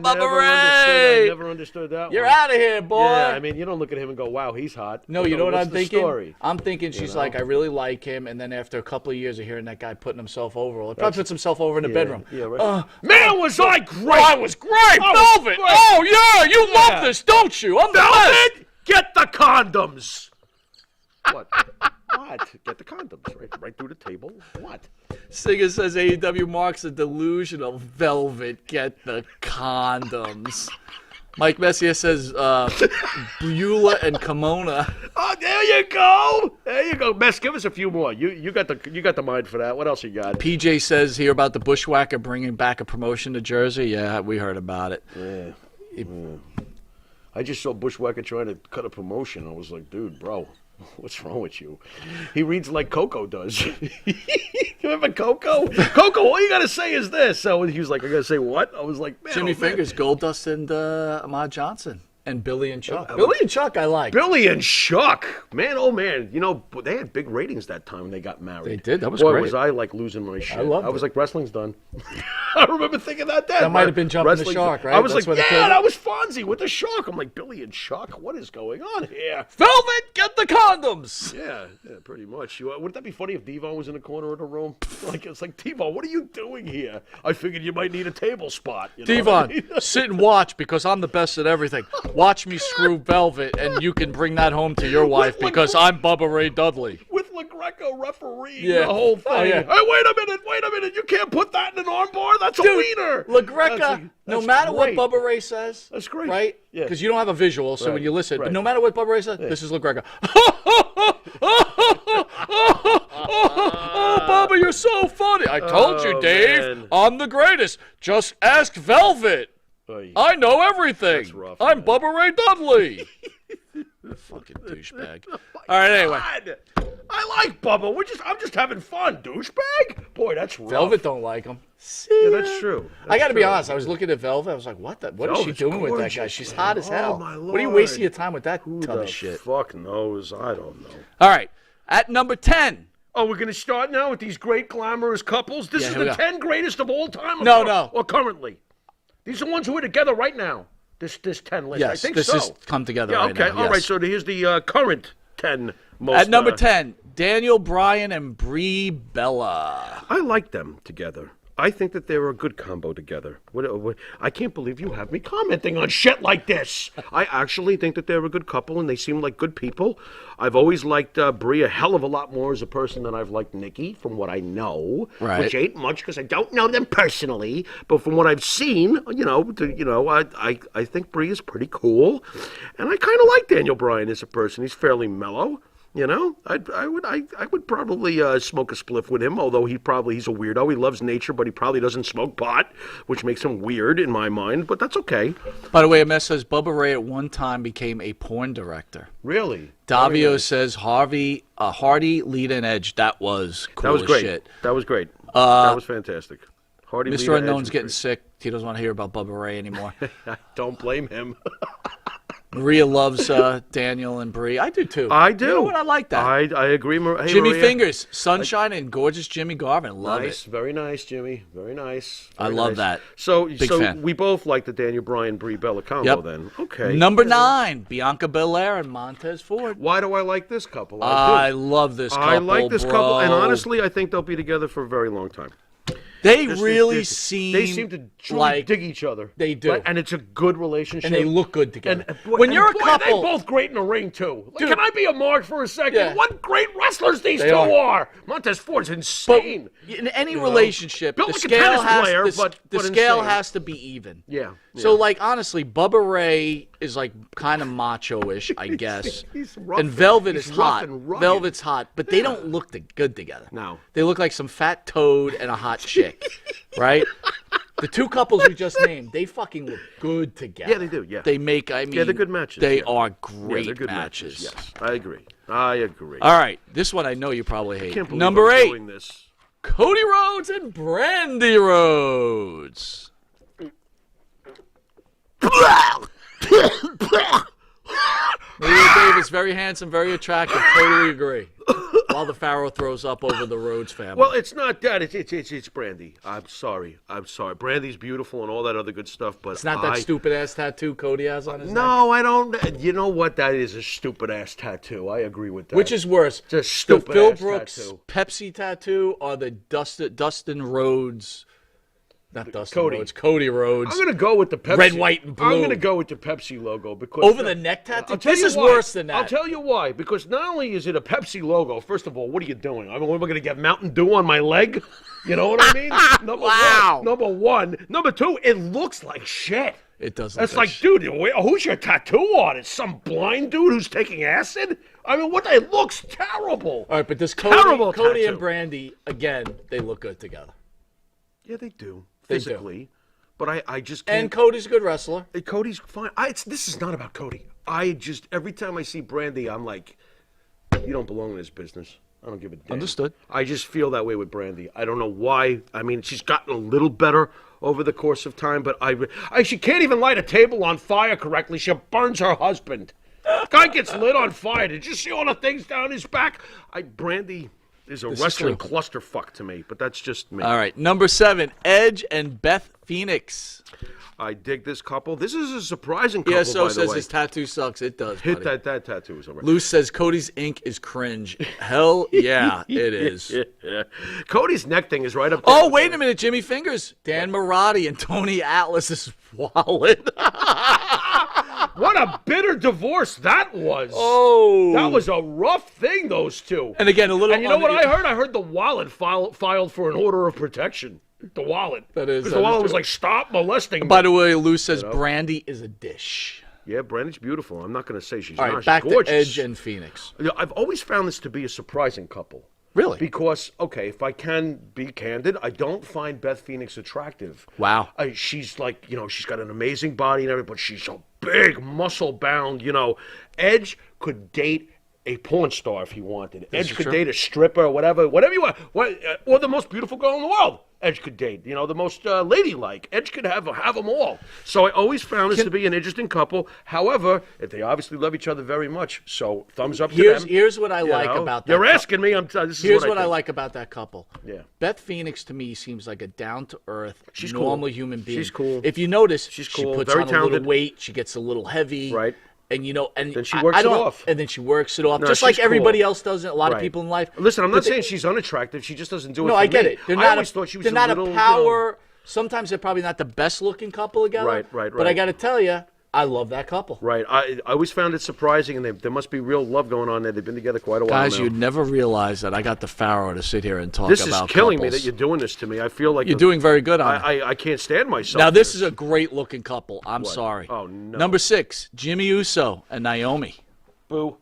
Bubba Ray! I never understood that. You're one. out of here, boy. Yeah, I mean, you don't look at him and go, "Wow, he's hot." No, you know what I'm thinking? Story? I'm thinking she's like, I really like him, and then after a couple of years of hearing that guy putting himself over, he probably puts himself over in the bedroom. Yeah, right. Man, was I great! I was great, Velvet. great. Oh yeah, you love this, don't you? I'm the best. Velvet, get the condoms. What? What? Get the condoms right through the table. What? Singer says AEW marks a delusional. Velvet, get the condoms. Mike Messier says Beulah and Kimona. Oh, there you go. There you go. Mess, give us a few more. You got the mind for that. What else you got? PJ says here about the Bushwhacker bringing back a promotion to Jersey. Yeah, we heard about it. Yeah. I just saw Bushwhacker trying to cut a promotion. I was like, dude, bro, what's wrong with you? He reads like Coco does. You remember Coco? Coco, all you got to say is this. So he was like, I got to say what? I was like, man. Jimmy Fingers, Goldust, and Ahmad Johnson. And Billy and Chuck. Billy and Chuck I like. Billy and Chuck. Man, oh man. You know, they had big ratings that time when they got married. They did. That was Boy, great. was I like losing my shit. I was like, wrestling's done. I remember thinking that then. That might have been Jumping the Shark, right? I was That's like, when it yeah, came that was Fonzie with the Shark. I'm like, Billy and Chuck, what is going on here? Velvet, get the condoms. Yeah, pretty much. Wouldn't that be funny if Devon was in the corner of the room? It's like, Devon, what are you doing here? I figured you might need a table spot. You know Devon, sit and watch because I'm the best at everything. Watch me screw Velvet, and you can bring that home to your wife because I'm Bubba Ray Dudley. With LaGreca refereeing Yeah. the whole thing. Oh, yeah. Hey, wait a minute. You can't put that in an armbar. That's a wiener. LaGreca, no matter what Bubba Ray says, that's great. right? Yeah. Because you don't have a visual, so when you listen, but right. no matter what Bubba Ray says, this is LaGreca. Oh, Bubba, you're so funny. I told you, Dave. Man. I'm the greatest. Just ask Velvet. Oy. I know everything. That's rough, I'm man. Bubba Ray Dudley. Fucking douchebag. All right, anyway. God, I like Bubba. I'm just having fun, douchebag. Boy, that's rough. Velvet don't like him. Yeah, that's true. I got to be honest. I was looking at Velvet. I was like, what is she Velvet's doing with that guy? gorgeous, She's man. hot as hell. Oh, my What are you wasting your Lord. time with that Who ton the of shit? fuck knows? I don't know. All right. At number 10. Oh, we're going to start now with these great glamorous couples? This Yeah, is here we the go. 10 greatest of all time? No. Or currently? These are the ones who are together right now. This 10 list. Yes, I think this so. has come together Yeah, right okay. now. All right, yes. so here's the current 10 most. At number 10, Daniel Bryan and Brie Bella. I like them together. I think that they're a good combo together. I can't believe you have me commenting on shit like this. I actually think that they're a good couple, and they seem like good people. I've always liked Brie a hell of a lot more as a person than I've liked Nikki, from what I know, Right. which ain't much because I don't know them personally. But from what I've seen, I think Brie is pretty cool, and I kind of like Daniel Bryan as a person. He's fairly mellow. You know, I would probably smoke a spliff with him, although he's a weirdo. He loves nature, but he probably doesn't smoke pot, which makes him weird in my mind, but that's okay. By the way, MS says Bubba Ray at one time became a porn director. Really? Davio says Hardy, Lead and Edge. That was cool That was great. as shit. That was great. That was fantastic. Hardy Mr. Lita Edge Unknown's was getting great. sick. He doesn't want to hear about Bubba Ray anymore. Don't blame him. Maria loves Daniel and Brie. I do too. I do. You know what? I like that. I agree. Hey, Jimmy Maria. Fingers, Sunshine, and gorgeous Jimmy Garvin. Love Nice, it. very nice, Jimmy. Very nice. I Very love nice. that. So fan. we both like the Daniel Bryan Brie Bella combo Yep. then. Okay. Number 9, Bianca Belair and Montez Ford. Why do I like this couple? I do. love this couple. I like this couple, and bro. honestly, I think they'll be together for a very long time. They really seem They seem to truly like dig each other. they do. Right? And it's a good relationship. and they look good together. Boy, when you're a boy, couple, they're both great in the ring too. Like, Dude. can I be a mark for a second? Yeah. What great wrestlers these They two are. are. Montez Ford's but insane. in any know? relationship, Built the like a scale tennis has player, the but scale insane. has to be even. Yeah. So, like, honestly, Bubba Ray is, like, kind of macho-ish, I guess. he's rough and Velvet he's is rough hot. and rugged. Velvet's hot, but they don't look good together. No. They look like some fat toad and a hot chick, right? The two couples we just named, they fucking look good together. Yeah, they do, yeah. They make, I mean, they're good matches, They yeah. are Yeah, great they're good matches. Yes, I agree. I agree. All right, this one I know you probably I hate. can't believe Number I'm 8, doing this. Cody Rhodes and Brandy Rhodes. Maria Davis, very handsome, very attractive. Totally agree. While the Pharaoh throws up over the Rhodes family. Well, it's not that. It's Brandy. I'm sorry. Brandy's beautiful and all that other good stuff, but It's not that stupid-ass tattoo Cody has on his neck? No, I don't. You know what? That is a stupid-ass tattoo. I agree with that. Which is worse, It's a the stupid-ass Phil Brooks tattoo. Pepsi tattoo or the Dustin Rhodes, not Dustin Cody. Rhodes, Cody Rhodes. I'm going to go with the Pepsi. Red, white, and blue. I'm going to go with the Pepsi logo because Over the neck tattoo? I'll tell This you is why. worse than that. I'll tell you why. Because not only is it a Pepsi logo, first of all, what are you doing? I mean, what am I going to get Mountain Dew on my leg? You know what I mean? Number one. Number two, it looks like shit. It does. It's like, dude, who's your tattoo artist? Some blind dude who's taking acid? I mean, it looks terrible. All right, but this Terrible Cody tattoo. and Brandy, again, they look good together. Yeah, they do. They do. Physically. But I just can't. And Cody's a good wrestler. Cody's fine. This is not about Cody. Every time I see Brandy, I'm like, you don't belong in this business. I don't give a damn. Understood. I just feel that way with Brandy. I don't know why. I mean, she's gotten a little better over the course of time, but she can't even light a table on fire correctly. She burns her husband. Guy gets lit on fire. Did you see all the things down his back? Brandy is a wrestling clusterfuck to me, but that's just me. All right, number 7, Edge and Beth Phoenix. I dig this couple. This is a surprising couple, ESO by the says way. his tattoo sucks. It does, Hit buddy. that tattoo is over. Luce says Cody's ink is cringe. Hell yeah, it is. Yeah. Cody's neck thing is right up there. Oh, wait a minute, Jimmy Fingers. Dan Marotti and Tony Atlas's wallet. What a bitter divorce that was. Oh. That was a rough thing, those two. And again, a little. And you know what I heard? I heard the wallet filed for an order of protection. The wallet. That is. Because the wallet was like, stop molesting me. By the way, Lou says Brandy is a dish. Yeah, Brandy's beautiful. I'm not going to say she's All not. right, back She's gorgeous. to Edge and Phoenix. You know, I've always found this to be a surprising couple. Really? Because, okay, if I can be candid, I don't find Beth Phoenix attractive. Wow. She's like, she's got an amazing body and everything, but she's so big, muscle-bound, Edge could date a porn star if he wanted. Edge could date a stripper, whatever you want. Or the most beautiful girl in the world. Edge could date, the most ladylike. Edge could have them all. So I always found this to be an interesting couple. However, they obviously love each other very much. So thumbs up to them. Here's what I like about that. You're asking me. Here's what I like about that couple. Yeah. Beth Phoenix to me seems like a down-to-earth, She's normal cool. human being. She's cool. If you notice, She's she cool. puts Very on a talented. little weight. She gets a little heavy. Right. And and then she works it off. And then she works it off, No, just like she's everybody cool. else does. A lot of Right. people in life. Listen, I'm not saying she's unattractive. She just doesn't do it. No, for I get me. it. They're I not. always thought she was they're not little, a power. Sometimes they're probably not the best-looking couple together. Right. But I got to tell you, I love that couple. Right. I always found it surprising, and there must be real love going on there. They've been together quite a while Guys, now. you'd never realize that I got the Pharaoh to sit here and talk This about is killing me couples. that you're doing this to me. I feel like You're doing very good on it. I can't stand myself. Now, this is a great-looking couple. I'm What? sorry. Oh, no. Number 6, Jimmy Uso and Naomi. Boo.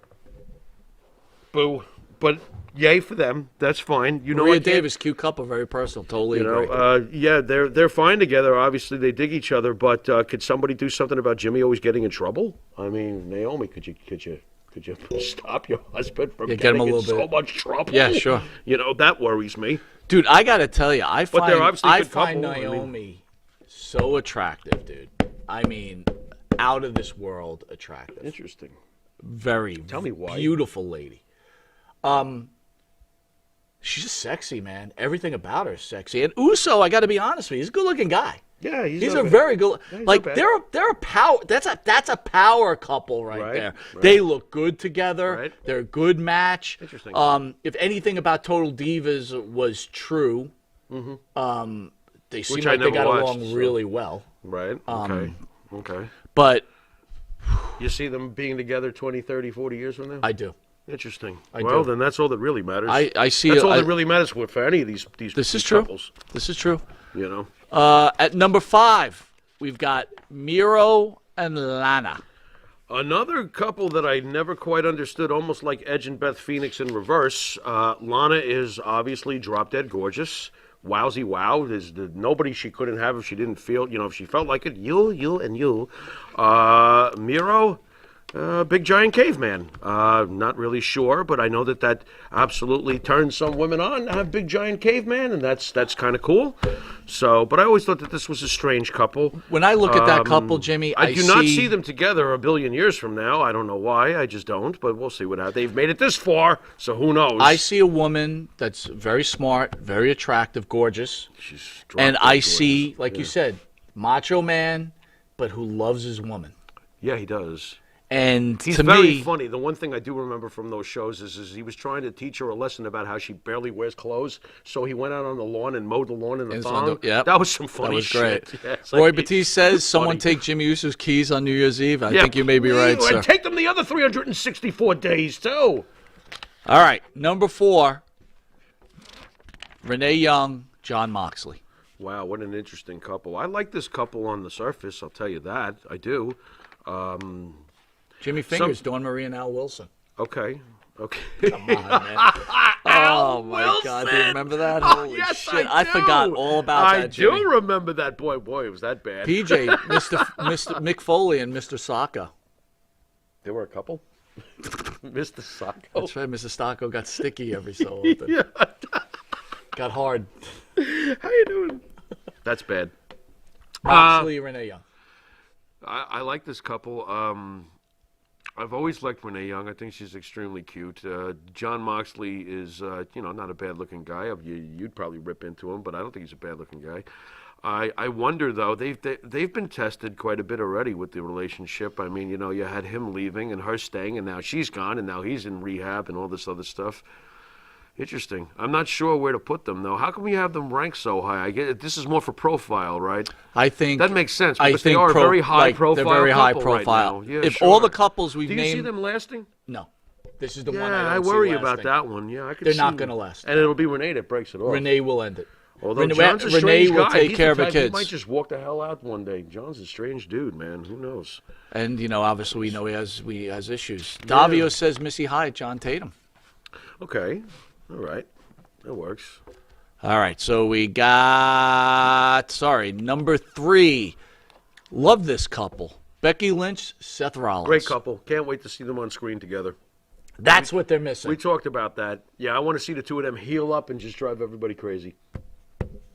But yay for them. That's fine. Maria Davis, cute couple, very personal. Totally agree. Yeah, they're fine together. Obviously, they dig each other. But could somebody do something about Jimmy always getting in trouble? I mean, Naomi, could you stop your husband from get him getting a in little so bit. much trouble? Yeah, sure. That worries me. Dude, I got to tell you, I But they're find, obviously a I good find couple. I mean- Naomi so attractive, dude. I mean, out of this world attractive. Interesting. Very Tell me why. beautiful lady. She's just sexy, man. Everything about her is sexy. And Uso, I got to be honest with you, he's a good-looking guy. Yeah, He's not a bad. very good. Yeah, he's like not bad. they're a power. That's a power couple right there. right. They look good together. Right. They're a good match. Interesting. If anything about Total Divas was true, they seem Which I like they never got watched, along so- really well. Right. Okay. But You see them being together 20, 30, 40 years from now? I do. Interesting. do. Then that's all that really matters. I see. That's all I- that really matters for any of these This is these true. couples. This is true. You know. At number 5, we've got Miro and Lana. Another couple that I never quite understood, almost like Edge and Beth Phoenix in reverse. Lana is obviously drop dead gorgeous. Wowsy wow. There's nobody she couldn't have if she didn't feel, if she felt like it. You, and you. Miro, Big giant caveman. Not really sure, but I know that absolutely turns some women on to have big giant caveman, and that's kind of cool. So, but I always thought that this was a strange couple. When I look at that couple, Jimmy, I do not see them together a billion years from now. I don't know why. I just don't. But we'll see what happens. They've made it this far, so who knows? I see a woman that's very smart, very attractive, gorgeous, She's and I see, like you said, macho man, but who loves his woman. Yeah, he does. And He's to very me, funny. The one thing I do remember from those shows is he was trying to teach her a lesson about how she barely wears clothes. So he went out on the lawn and mowed the lawn in a thong. Yep. That was some funny that was great. shit. Yeah, it's Roy like, Batiste says, someone funny. take Jimmy Uso's keys on New Year's Eve. I Yeah, think you may be right, sir. And take them the other 364 days, too. All right, number 4, Renee Young, John Moxley. Wow, what an interesting couple. I like this couple on the surface, I'll tell you that. I do. Jimmy Fingers, Dawn Marie and Al Wilson. Okay. Come on, man. Oh, my God. Do you remember that? Holy yes, shit. I I forgot all about that, Jimmy. I do remember that. Boy, it was that bad. PJ, Mr. Mick Foley and Mr. Sacco. They were a couple? Mr. Sacco. That's right. Mr. Sacco got sticky every so often. Yeah. Got hard. How you doing? That's bad. Moxley, Renee Young. I like this couple. I've always liked Renee Young. I think she's extremely cute. John Moxley is, not a bad-looking guy. You'd probably rip into him, but I don't think he's a bad-looking guy. I wonder, though, they've been tested quite a bit already with the relationship. I mean, you had him leaving and her staying, and now she's gone, and now he's in rehab and all this other stuff. Interesting. I'm not sure where to put them, though. How come we have them ranked so high? I get it. This is more for profile, right? I think that makes sense because they are a very high profile. They're very high couple profile. Right now. Yeah, if sure. all the couples we've Do you named, see them lasting? no, this is the Yeah, one I don't see worry lasting. about that one. Yeah, I could. They're see not going to last. and it'll be Renee that breaks it off. Renee will end it. Although John's a strange Renee will guy. take He's care the of her type- kids. He might just walk the hell out one day. John's a strange dude, man. Who knows? And obviously we know he has issues. Davio says Missy Hyatt, John Tatum. Okay, all right, that works. All right, so we got number 3. Love this couple. Becky Lynch, Seth Rollins. Great couple. Can't wait to see them on screen together. That's what they're missing. We talked about that. Yeah, I want to see the two of them heal up and just drive everybody crazy.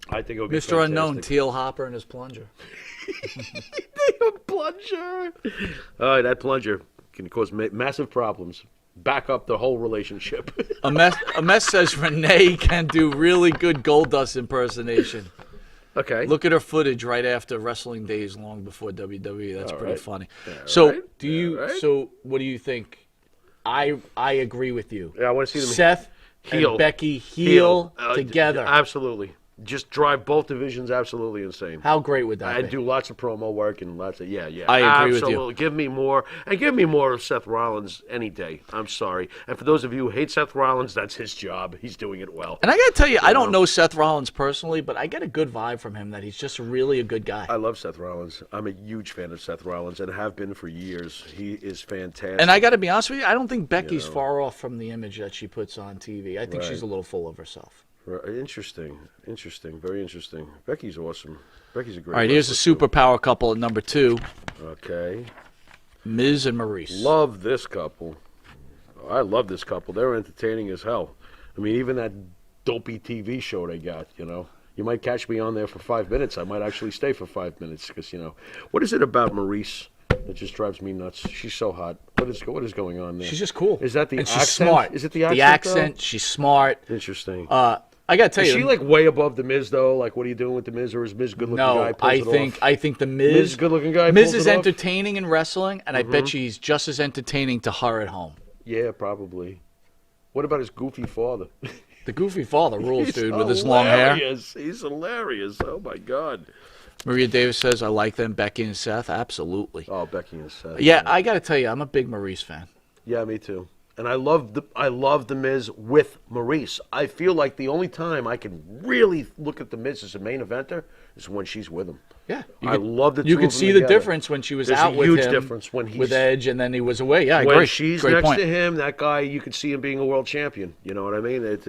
I think it would be Mr. Unknown, fantastic. Teal Hopper and his plunger. A plunger. That plunger can cause massive problems. Back up the whole relationship. A mess says Renee can do really good Goldust impersonation. Okay. Look at her footage right after Wrestling Days, long before WWE. That's pretty right. funny. All So right. do you? All right. So what do you think? I agree with you. Yeah, I want to see them Seth heel. and Becky heel Uh, together. Absolutely. Just drive both divisions absolutely insane. How great would that And be? do lots of promo work and lots of yeah. I agree with you. absolutely. Give me more and give me more of Seth Rollins any day. I'm sorry. And for those of you who hate Seth Rollins, that's his job. He's doing it well. And I got to tell you, I don't know Seth Rollins personally, but I get a good vibe from him that he's just really a good guy. I love Seth Rollins. I'm a huge fan of Seth Rollins and have been for years. He is fantastic. And I got to be honest with you, I don't think Becky's far off from the image that she puts on TV. I think she's a little full of herself. Interesting, very interesting. Becky's awesome. Becky's a great. All right, here's a wrestler, too. superpower couple at number 2, Okay. Miz and Maurice. Love this couple. I love this couple. They're entertaining as hell. I mean, even that dopey TV show they got, You might catch me on there for 5 minutes. I might actually stay for 5 minutes because, What is it about Maurice that just drives me nuts? She's so hot. What is going on there? She's just cool. Is that the and accent? she's smart. Is it the accent? The accent, she's smart. Interesting. I got to tell Is you. she like way above the Miz though? Like, what are you doing with the Miz, or is Miz good looking guy? No, Pulls I it think off? I think the Miz Miz good-looking guy Miz pulls is it off? entertaining in wrestling, and I bet she's just as entertaining to her at home. Yeah, probably. What about his goofy father? The goofy father rules, He's dude, with his long hair. hilarious. He's hilarious. Oh my God. Maria Davis says, "I like them, Becky and Seth." Absolutely. Oh, Becky and Seth. Yeah, I got to tell you, I'm a big Maurice fan. Yeah, me too. And I love the Miz with Maurice. I feel like the only time I can really look at the Miz as a main eventer is when she's with him. Yeah, I love the two You of could them see the together. difference when she was There's out a with huge him, difference when he's with Edge, and then he was away. Yeah, I when agree. she's Great next point. to him, that guy, you could see him being a world champion. You know what I mean?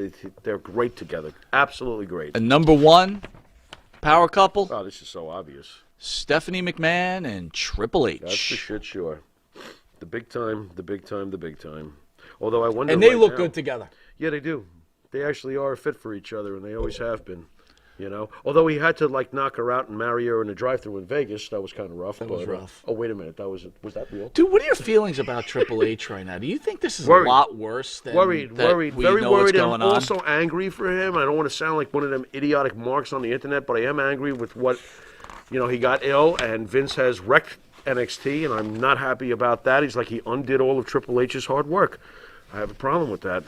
They're great together. Absolutely great. And number 1, power couple, Oh, this is so obvious. Stephanie McMahon and Triple H. That's for shit sure. The big time, the big time, the big time. Although I wonder. And they right look now- good together. Yeah, they do. They actually are a fit for each other, and they always have been. You know, although he had to like knock her out and marry her in a drive-thru in Vegas, that was kind of rough. That was rough. Oh, wait a minute, was that real? Dude, what are your feelings about Triple H right now? Do you think this is Worried. a lot worse than Worried, that worried, we very know what's worried, and going I'm on? also angry for him. I don't want to sound like one of them idiotic marks on the internet, but I am angry with what, he got ill, and Vince has wrecked NXT, and I'm not happy about that. He's like he undid all of Triple H's hard work. I have a problem with that.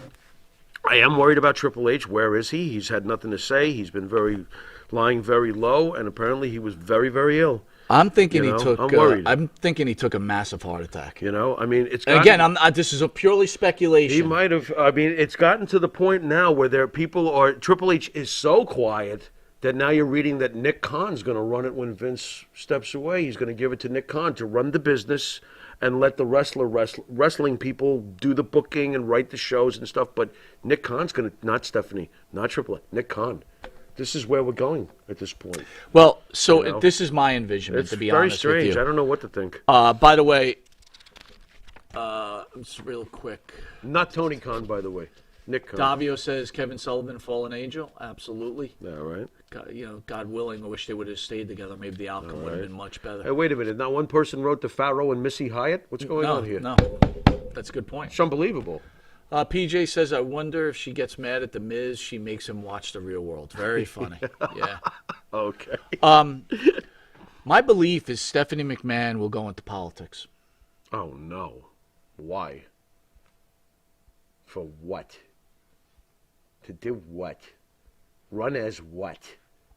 I am worried about Triple H. Where is he? He's had nothing to say. He's been lying very low, and apparently he was very, very ill. I'm thinking I'm he took. worried. I'm thinking he took a massive heart attack. I mean, it's And again, this is a purely speculation. He might have. I mean, it's gotten to the point now where Triple H is so quiet that now you're reading that Nick Khan's going to run it when Vince steps away. He's going to give it to Nick Khan to run the business and let the wrestling people do the booking and write the shows and stuff. But Nick Khan's going to, not Stephanie, not Triple H, Nick Khan. This is where we're going at this point. Well, so this is my envisionment, It's to be very honest strange. with you. I don't know what to think. By the way, just real quick. Not Tony Khan, by the way. Nick Khan. Davio says Kevin Sullivan, fallen angel. Absolutely. Yeah, right. God willing, I wish they would have stayed together. Maybe the outcome would have been much better. Hey, wait a minute. Not one person wrote The Pharaoh and Missy Hyatt? What's going on here? No, that's a good point. It's unbelievable. PJ says, I wonder if she gets mad at The Miz, she makes him watch The Real World. Very funny. Yeah. Okay. My belief is Stephanie McMahon will go into politics. Oh, no. Why? For what? To do what? Run as what?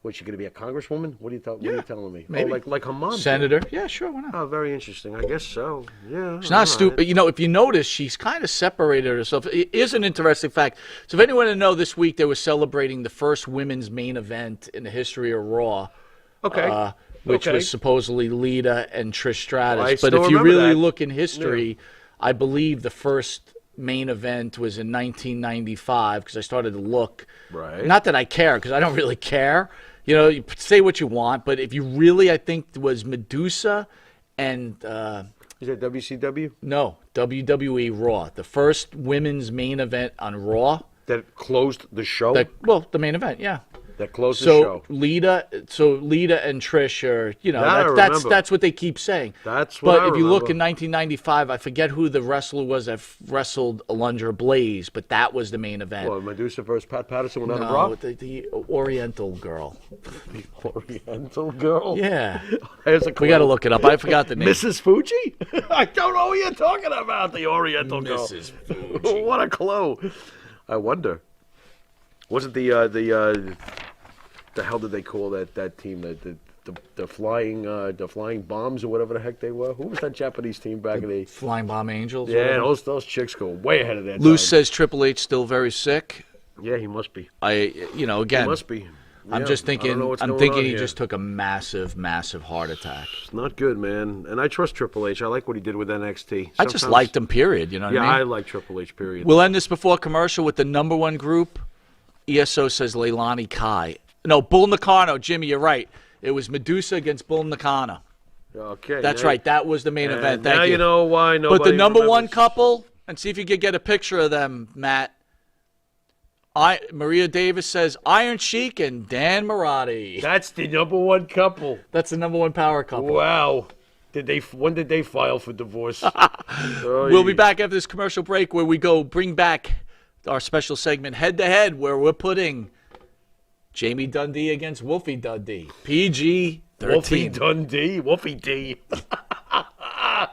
Was she going to be a congresswoman? What are you telling me? maybe. Oh, like her mom did. Senator? Yeah, sure, why not? Oh, very interesting. I guess so. Yeah. She's not stupid. If you notice, she's kind of separated herself. It is an interesting fact. So if anyone didn't know, this week they were celebrating the first women's main event in the history of Raw. Okay. Which was supposedly Lita and Trish Stratus. I But still if you remember really that. look in history, I believe the first main event was in 1995 because I started to look. Right. Not that I care because I don't really care. You say what you want, but if you really, I think it was Medusa and Is that WCW? no, WWE Raw, the first women's main event on Raw. That closed the show? The main event, yeah. That closed the So show. Lita and Trish are, That I remember. that's what they keep saying. That's what But I if you look remember. in 1995, I forget who the wrestler was that wrestled Alundra Blaze, but that was the main event. What, Medusa versus Pat Patterson without a No, bra? the Oriental girl. Oriental girl? Yeah, There's a we got to clue. look it up. I forgot the name. Mrs. Fuji? I don't know what you're talking about, the Oriental girl. Mrs. Fuji. What a clue. I wonder. Wasn't the hell did they call that team? The flying bombs or whatever the heck they were? Who was that Japanese team back in the... Flying Bomb Angels. Yeah, those chicks go way ahead of their Luce time. says Triple H still very sick. Yeah, he must be. Again, He must be. I'm Yeah, just I thinking. don't know what's I'm going thinking on he here. just took a massive, massive heart attack. It's not good, man. And I trust Triple H. I like what he did with NXT. I just Sometimes- liked him. Period. You know what Yeah, I I mean? like Triple H. Period. We'll end this before commercial with the number one group. ESO says Leilani Kai. No, Bull Nakano. Jimmy, you're right. It was Medusa against Bull Nakano. Okay, That's now- right. That was the main and event. now Thank you know why nobody. But the number one remembers. couple, and see if you could get a picture of them, Matt. Maria Davis says Iron Sheik and Dan Marati. That's the number one couple. That's the number one power couple. Wow. When did they file for divorce? We'll be back after this commercial break where we bring back our special segment Head to Head where we're putting Jamie Dundee against Wolfie Dundee. PG-13. Wolfie Dundee. Wolfie D.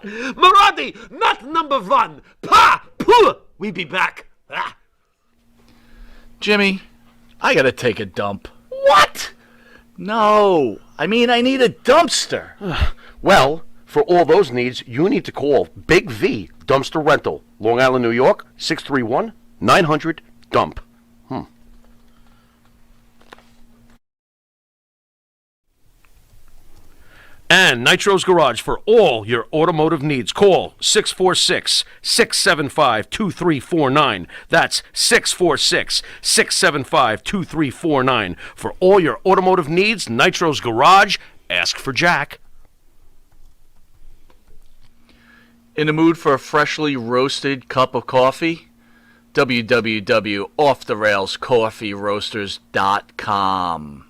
Maradi, not number one. Pa! Pooh! We be back. Ah. Jimmy, I got to take a dump. What? No. I mean, I need a dumpster. Well, for all those needs, you need to call Big V Dumpster Rental, Long Island, New York, 631-900-DUMP. And Nitro's Garage for all your automotive needs. Call 646-675-2349. That's 646-675-2349. For all your automotive needs, Nitro's Garage. Ask for Jack. In the mood for a freshly roasted cup of coffee? www.offtherailscoffeeroasters.com.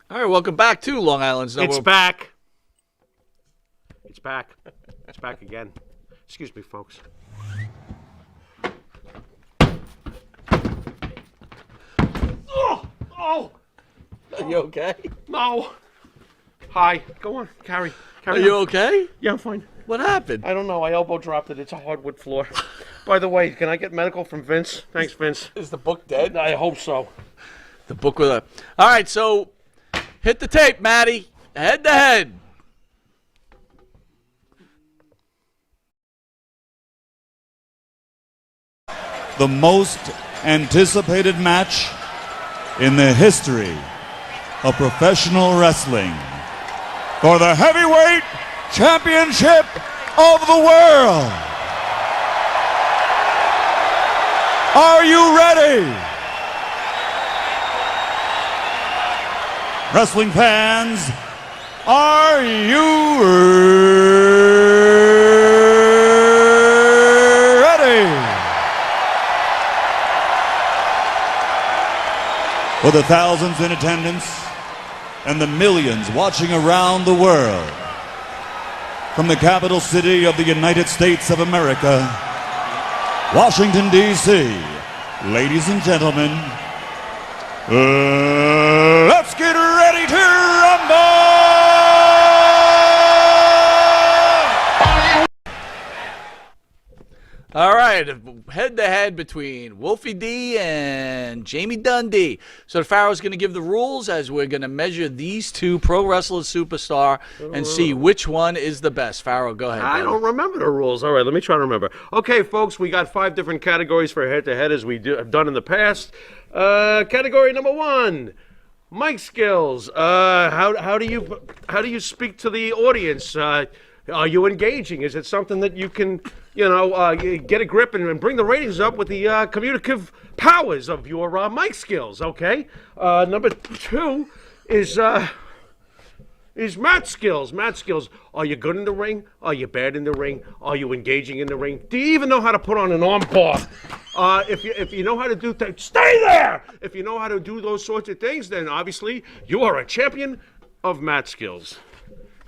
All right, welcome back to Long Island's number. It's back. It's back. It's back again. Excuse me, folks. Oh! Are you okay? No! Hi. Go on. Carry Are you on. okay? Yeah, I'm fine. What happened? I don't know. I elbow dropped it. It's a hardwood floor. By the way, can I get medical from Vince? Thanks, Vince. Is the book dead? I hope so. The book with a... All right, so hit the tape, Maddie. Head to head. The most anticipated match in the history of professional wrestling for the heavyweight championship of the world. Are you ready? Wrestling fans, are you ready? For the thousands in attendance and the millions watching around the world, from the capital city of the United States of America, Washington, D.C., ladies and gentlemen, let's get ready to rumble! All right, head-to-head between Wolfie D and Jamie Dundee. So the Pharaoh's going to give the rules as we're going to measure these two pro wrestler superstar and see which one is the best. Pharaoh, go ahead. I don't remember the rules. All right, let me try to remember. Okay, folks, we got 5 different categories for head-to-head as we have done in the past. Category number 1, mic skills. How do you speak to the audience? Are you engaging? Is it something that you can, get a grip and bring the ratings up with the communicative powers of your mic skills? Okay. Number 2 is mat skills. Mat skills. Are you good in the ring? Are you bad in the ring? Are you engaging in the ring? Do you even know how to put on an arm bar? If you know how to do things, stay there! If you know how to do those sorts of things, then obviously you are a champion of mat skills.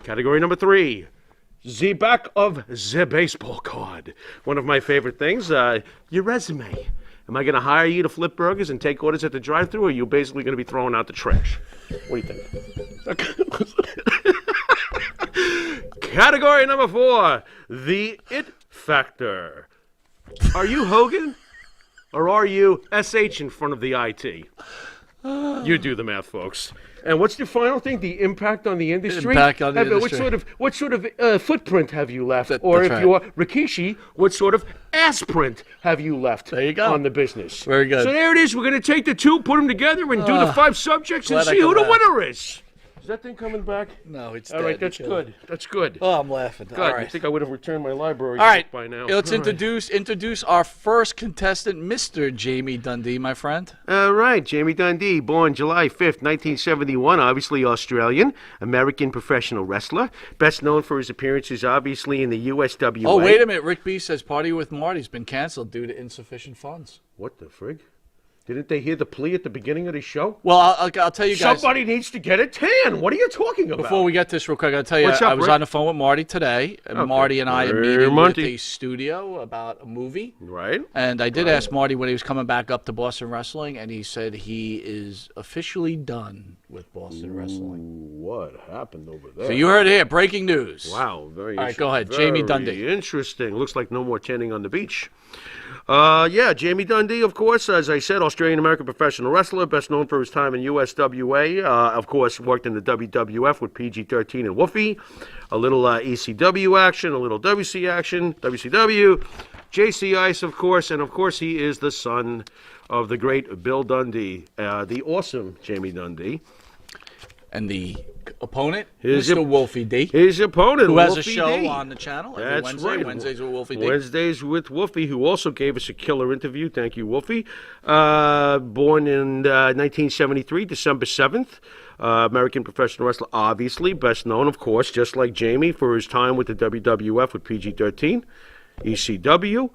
Category number 3. The back of the baseball card. One of my favorite things, your resume. Am I going to hire you to flip burgers and take orders at the drive-thru, or are you basically going to be throwing out the trash? What do you think? Category number 4, the it factor. Are you Hogan, or are you SH in front of the IT? You do the math, folks. And what's the final thing? The impact on the industry? Impact on the industry. What sort of footprint have you left? That's Or if right. you're Rikishi, what sort of ass print have you left There you go. on the business? Very good. So there it is. We're going to take the 2, put them together, and do the 5 subjects and glad I see who could the laugh. winner is. Is that thing coming back? No, it's All dead. right, that's It's good. That's good. Oh, I'm laughing. God, All I right. think I would have returned my library All right, book by now. let's All right. introduce our first contestant, Mr. Jamie Dundee, my friend. All right, Jamie Dundee, born July 5th, 1971, obviously Australian, American professional wrestler. Best known for his appearances, obviously, in the USWA. Oh, wait a minute. Rick B says Party with Marty's been canceled due to insufficient funds. What the frig? Didn't they hear the plea at the beginning of the show? Well, I'll tell you guys. Somebody needs to get a tan. What are you talking about? Before we get this real quick, I'll tell you, What's up, I was Rick? on the phone with Marty today, and Okay. Marty and I are Hey, meeting with Monty. a studio about a movie. Right? And I did ask Marty when he was coming back up to Boston Wrestling, and he said he is officially done with Boston Wrestling. What happened over there? So you heard it here, breaking news. Wow, very All right, interesting. go ahead, Jamie Dundee. Interesting. Looks like no more tanning on the beach. Yeah, Jamie Dundee, of course, as I said, Australian-American professional wrestler, best known for his time in USWA. Of course, worked in the WWF with PG-13 and Woofy. A little ECW action, a little WC action, WCW. JC Ice, of course, and of course he is the son of the great Bill Dundee, the awesome Jamie Dundee. And the opponent, Here's Mr. your- Wolfie D, His opponent, who has a Wolfie show D. on the channel every That's Wednesday. right. Wednesdays with Wolfie D. Wednesdays with Wolfie, who also gave us a killer interview. Thank you, Wolfie. Born in 1973, December 7th. American professional wrestler, obviously. Best known, of course, just like Jamie, for his time with the WWF with PG-13. ECW.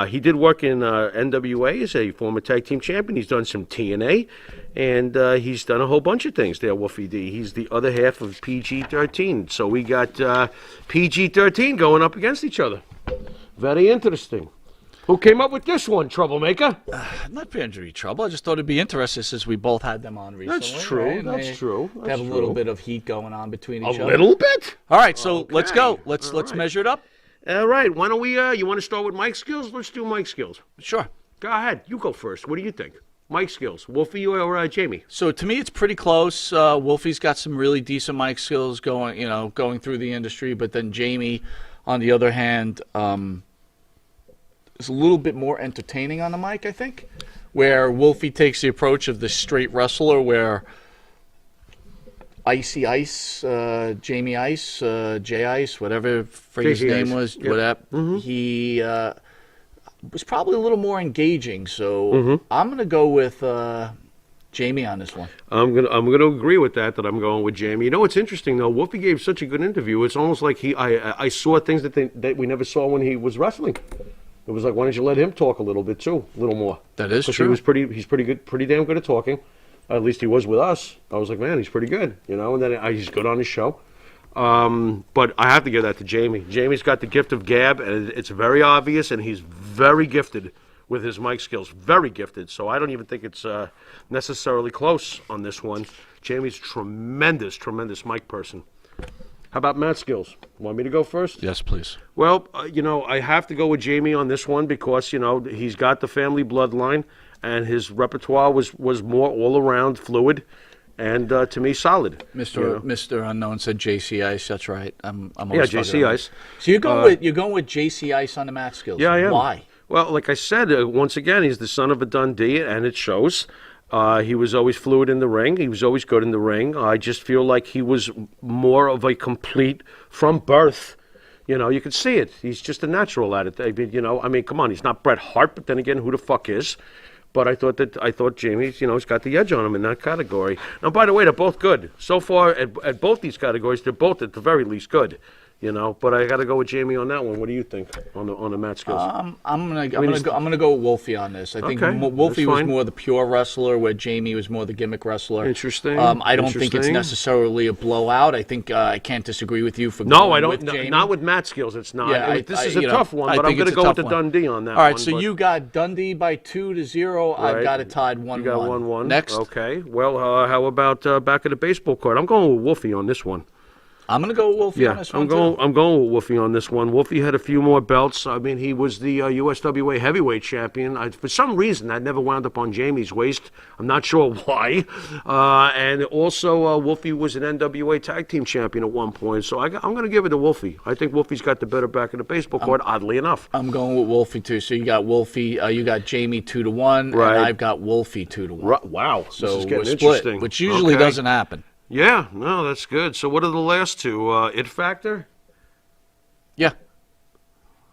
He did work in NWA as a former tag team champion. He's done some TNA, and he's done a whole bunch of things there, Wolfie D. He's the other half of PG-13. So we got PG-13 going up against each other. Very interesting. Who came up with this one, troublemaker? Not for injury trouble. I just thought it'd be interesting since we both had them on recently. That's true. Right? That's true. They have a little bit of heat going on between each A other. little bit? All right, so let's Okay. go. Let's All right. measure it up. All right. Why don't we, you want to start with Mike skills? Let's do Mike skills. Sure. Go ahead. You go first. What do you think? Mike skills. Wolfie or Jamie? So to me, it's pretty close. Wolfie's got some really decent mic skills going through the industry, but then Jamie, on the other hand, is a little bit more entertaining on the mic, I think, where Wolfie takes the approach of the straight wrestler, where Icy Ice, Jamie Ice, Jay Ice, whatever his JC name Ice. was, Yep. whatever, he was probably a little more engaging. So I'm going to go with Jamie on this one. I'm gonna agree with that. I'm going with Jamie. You know what's interesting though? Wolfie gave such a good interview. It's almost like I saw things that we never saw when he was wrestling. It was like, why don't you let him talk a little bit too, a little more? That is 'Cause true. He's pretty good, pretty damn good at talking. At least he was with us. I was like, man, he's pretty good, you know. And then he's good on his show. But I have to give that to Jamie. Jamie's got the gift of gab, and it's very obvious, and he's very gifted with his mic skills. Very gifted. So I don't even think it's necessarily close on this one. Jamie's tremendous mic person. How about Matt's skills? Want me to go first? Yes, please. Well, I have to go with Jamie on this one because, he's got the family bloodline, and his repertoire was more all-around fluid and, to me, solid. Mr. Unknown said JC Ice. That's right. I'm Yeah, always JC fucking up. Ice. So you're going with JC Ice on the match skills. Yeah, I am. Why? Well, like I said, once again, he's the son of a Dundee, and it shows. He was always fluid in the ring. He was always good in the ring. I just feel like he was more of a complete from birth. You could see it. He's just a natural at it. I mean, come on, he's not Bret Hart, but then again, who the fuck is? But I thought Jamie's, he's got the edge on him in that category. Now, by the way, they're both good. So far, at both these categories, they're both at the very least good. But I got to go with Jamie on that one. What do you think on the match skills? I'm gonna go with Wolfie on this. I think Okay, Wolfie that's was fine. more the pure wrestler, where Jamie was more the gimmick wrestler. Interesting. I don't think it's Interesting. necessarily a blowout. I think I can't disagree with you for No, going I don't. with Jamie. Not with match skills. It's not. Yeah, This is a tough one, I but I'm think going to it's a go with tough the one. Dundee on that. All right, one, so but- you got Dundee by 2-0. I've Right. got it tied 1-1. You got 1-1. Next, Okay. Well, how about back of the baseball card? I'm going with Wolfie on this one. I'm gonna go with Wolfie on Yeah, this one I'm too. going with Wolfie on this one. Wolfie had a few more belts. I mean, he was the USWA heavyweight champion. For some reason, that never wound up on Jamie's waist. I'm not sure why. And also, Wolfie was an NWA tag team champion at one point. So I'm going to give it to Wolfie. I think Wolfie's got the better back of the baseball card, oddly enough. I'm going with Wolfie too. So you got Wolfie, you got Jamie 2-1, Right. and I've got Wolfie 2-1. Wow. So this is getting we're split, interesting. which usually Okay. doesn't happen. Yeah, no, that's good. So what are the last two? It Factor? Yeah.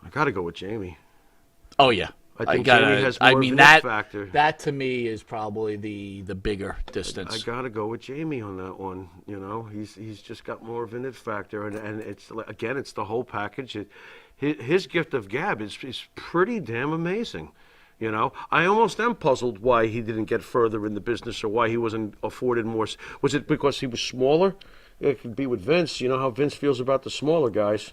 I got to go with Jamie. Oh yeah. I think gotta- Jamie has I more mean of an that it factor. that to me is probably the bigger distance. I got to go with Jamie on that one. He's just got more of an it factor, and it's again, it's the whole package. His gift of gab is pretty damn amazing. I almost am puzzled why he didn't get further in the business, or why he wasn't afforded more. Was it because he was smaller? It could be with Vince. You know how Vince feels about the smaller guys.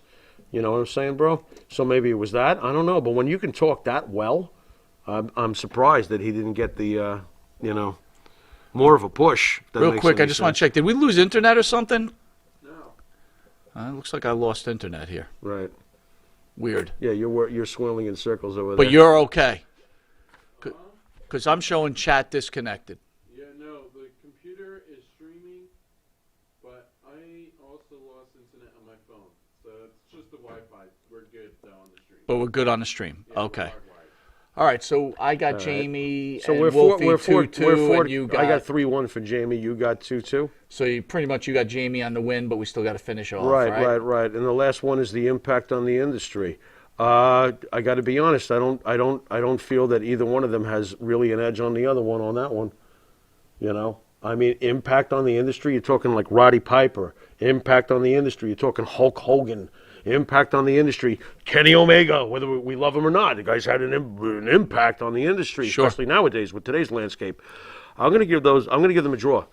You know what I'm saying, bro? So maybe it was that. I don't know. But when you can talk that well, I'm surprised that he didn't get the, more of a push. If that Real makes quick, any I just want sense. to check. Did we lose internet or something? No. It looks like I lost internet here. Right. Weird. Yeah, you're swirling in circles over there. But you're okay. Because I'm showing chat disconnected. Yeah, no, the computer is streaming, but I also lost internet on my phone. So it's just the Wi-Fi. We're good on the stream. But we're good on the stream. Yeah, Okay. we're hardwired. All right, so I got Jamie. So and we're Wolfie 2-2, four. and you got. I got 3-1 for Jamie. You got 2-2. So you pretty much got Jamie on the win, but we still got to finish off. Right. And the last one is the impact on the industry. I got to be honest. I don't feel that either one of them has really an edge on the other one on that one. You know, I mean, impact on the industry. You're talking like Roddy Piper. Impact on the industry. You're talking Hulk Hogan. Impact on the industry. Kenny Omega. Whether we love him or not, the guy's had an impact on the industry, especially nowadays with today's landscape. I'm going to give them a draw.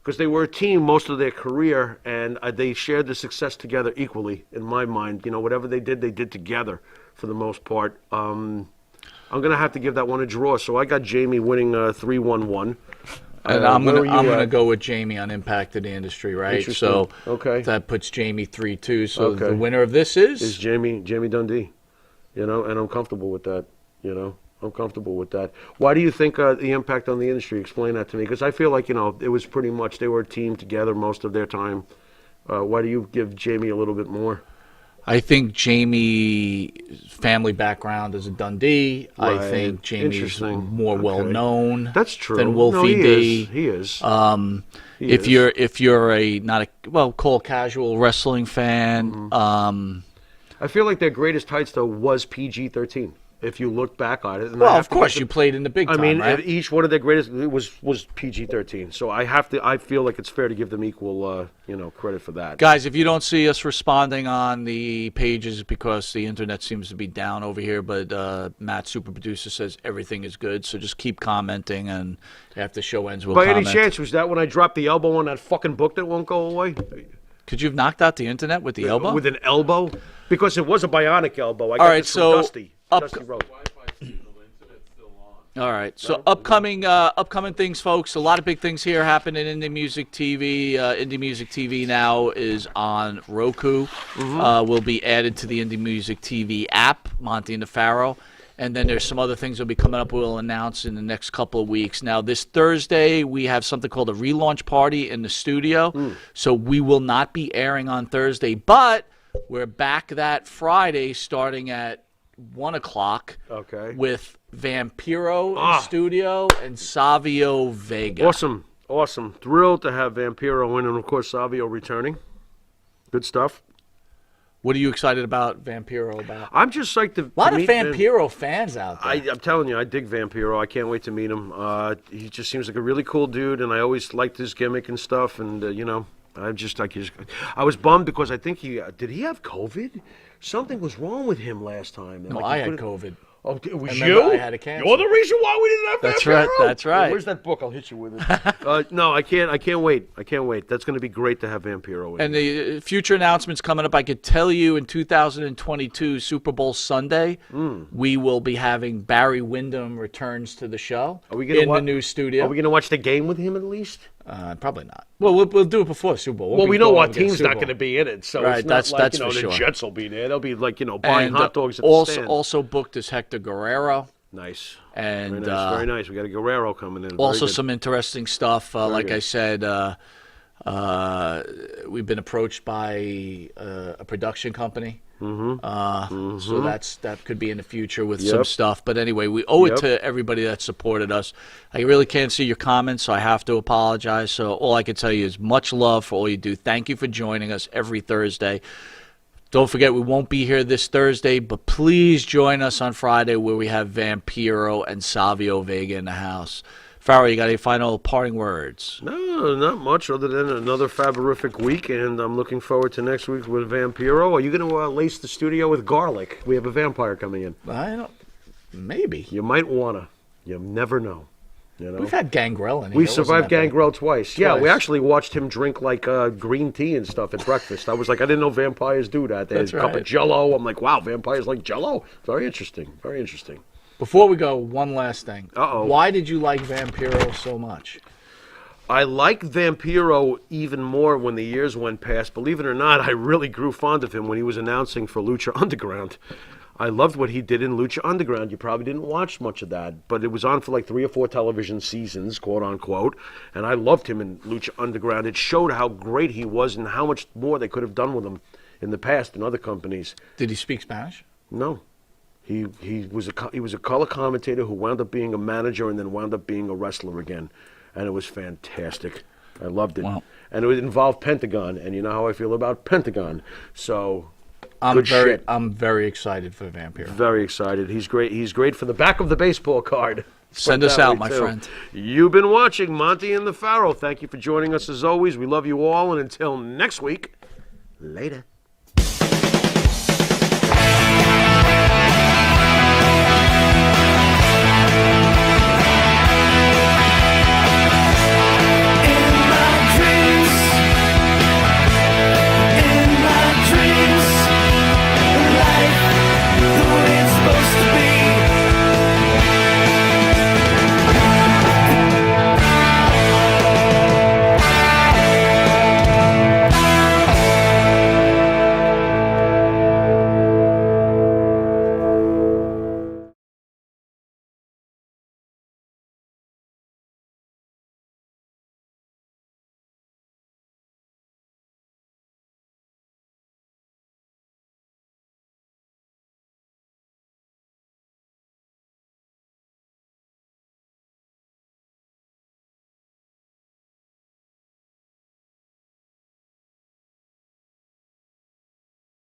Because they were a team most of their career, and they shared the success together equally, in my mind. You know, whatever they did together for the most part. I'm going to have to give that one a draw. So I got Jamie winning 3-1-1. And I'm gonna go with Jamie on impact of the industry, right? So okay, that puts Jamie 3-2. So the winner of this is Jamie Dundee. You know, and I'm comfortable with that. You know. I'm comfortable with that. Why do you think the impact on the industry? Explain that to me, because I feel like, you know, it was pretty much they were a team together most of their time. Why do you give Jamie a little bit more? I think Jamie's family background is a Dundee. Right. I think Jamie's more well known. That's true. Than Wolfie D. He is. If you're a not a call casual wrestling fan, I feel like their greatest heights though was PG-13. If you look back on it, well, of course, you played in the big time. I mean, right? Each one of their greatest was PG-13. So I feel like it's fair to give them equal, credit for that. Guys, if you don't see us responding on the pages because the internet seems to be down over here, but Matt, super producer, says everything is good. So just keep commenting, and after the show ends, we'll comment. By any chance, was that when I dropped the elbow on that fucking book that won't go away? Could you have knocked out the internet with the elbow? With an elbow? Because it was a bionic elbow. I got this from Dusty. Dusty Road. All right. So upcoming things, folks. A lot of big things here happening in Indie Music TV. Indie Music TV now is on Roku. Will be added to the Indie Music TV app, Monte and the Pharaoh. And then there's some other things that will be coming up we'll announce in the next couple of weeks. Now, this Thursday, we have something called a relaunch party in the studio. So we will not be airing on Thursday, but we're back that Friday starting at 1 o'clock with Vampiro in studio and Savio Vega. Awesome. Thrilled to have Vampiro in, and of course Savio returning. Good stuff. What are you excited about Vampiro about? I'm just psyched to A lot of Vampiro fans out there. I'm telling you, I dig Vampiro. I can't wait to meet him. He just seems like a really cool dude, and I always liked his gimmick and stuff. And I was bummed because I think did he have COVID? Something was wrong with him last time. No, I had COVID. Oh, it was you? I had a cancer. You're the reason why we didn't have That's Vampiro? right. That's right. Well, where's that book? I'll hit you with it. No, I can't wait. I can't wait. That's going to be great to have Vampiro in. And the future announcements coming up, I could tell you in 2022 Super Bowl Sunday, we will be having Barry Windham returns to the show the new studio. Are we going to watch the game with him at least? Probably not. Well, we'll do it before the Super Bowl. Well, we know our team's not going to be in it, so right, it's not that's the for sure. Jets will be there. They'll be like buying hot dogs at the stand. Also booked is Hector Guerrero. Nice. And very nice. We got a Guerrero coming in. Also some interesting stuff. Like I said, we've been approached by a production company. So that could be in the future with some stuff. But anyway, we owe it to everybody that supported us. I really can't see your comments, so I have to apologize. So all I can tell you is much love for all you do. Thank you for joining us every Thursday. Don't forget, we won't be here this Thursday, but please join us on Friday where we have Vampiro and Savio Vega in the house. Pharaoh, you got any final parting words? No, not much other than another faberific week, and I'm looking forward to next week with Vampiro. Are you going to lace the studio with garlic? We have a vampire coming in. Maybe. You might want to. You never know. We've had Gangrel in here. We survived Gangrel twice. Yeah, we actually watched him drink like green tea and stuff at breakfast. I was like, I didn't know vampires do that. They had a cup of Jello. I'm like, wow, vampires like Jello? Very interesting. Very interesting. Before we go, one last thing. Uh-oh. Why did you like Vampiro so much? I like Vampiro even more when the years went past. Believe it or not, I really grew fond of him when he was announcing for Lucha Underground. I loved what he did in Lucha Underground. You probably didn't watch much of that, but it was on for like 3 or 4 television seasons, quote unquote, and I loved him in Lucha Underground. It showed how great he was and how much more they could have done with him in the past in other companies. Did he speak Spanish? No. He was a color commentator who wound up being a manager and then wound up being a wrestler again, and it was fantastic. I loved it. Wow. And it involved Pentagon, and you know how I feel about Pentagon. So I'm shit. very excited for Vampire. Very excited. He's great. He's great for the back of the baseball card. Send us out, my friend. You've been watching Monte and the Pharaoh. Thank you for joining us as always. We love you all, and until next week, later.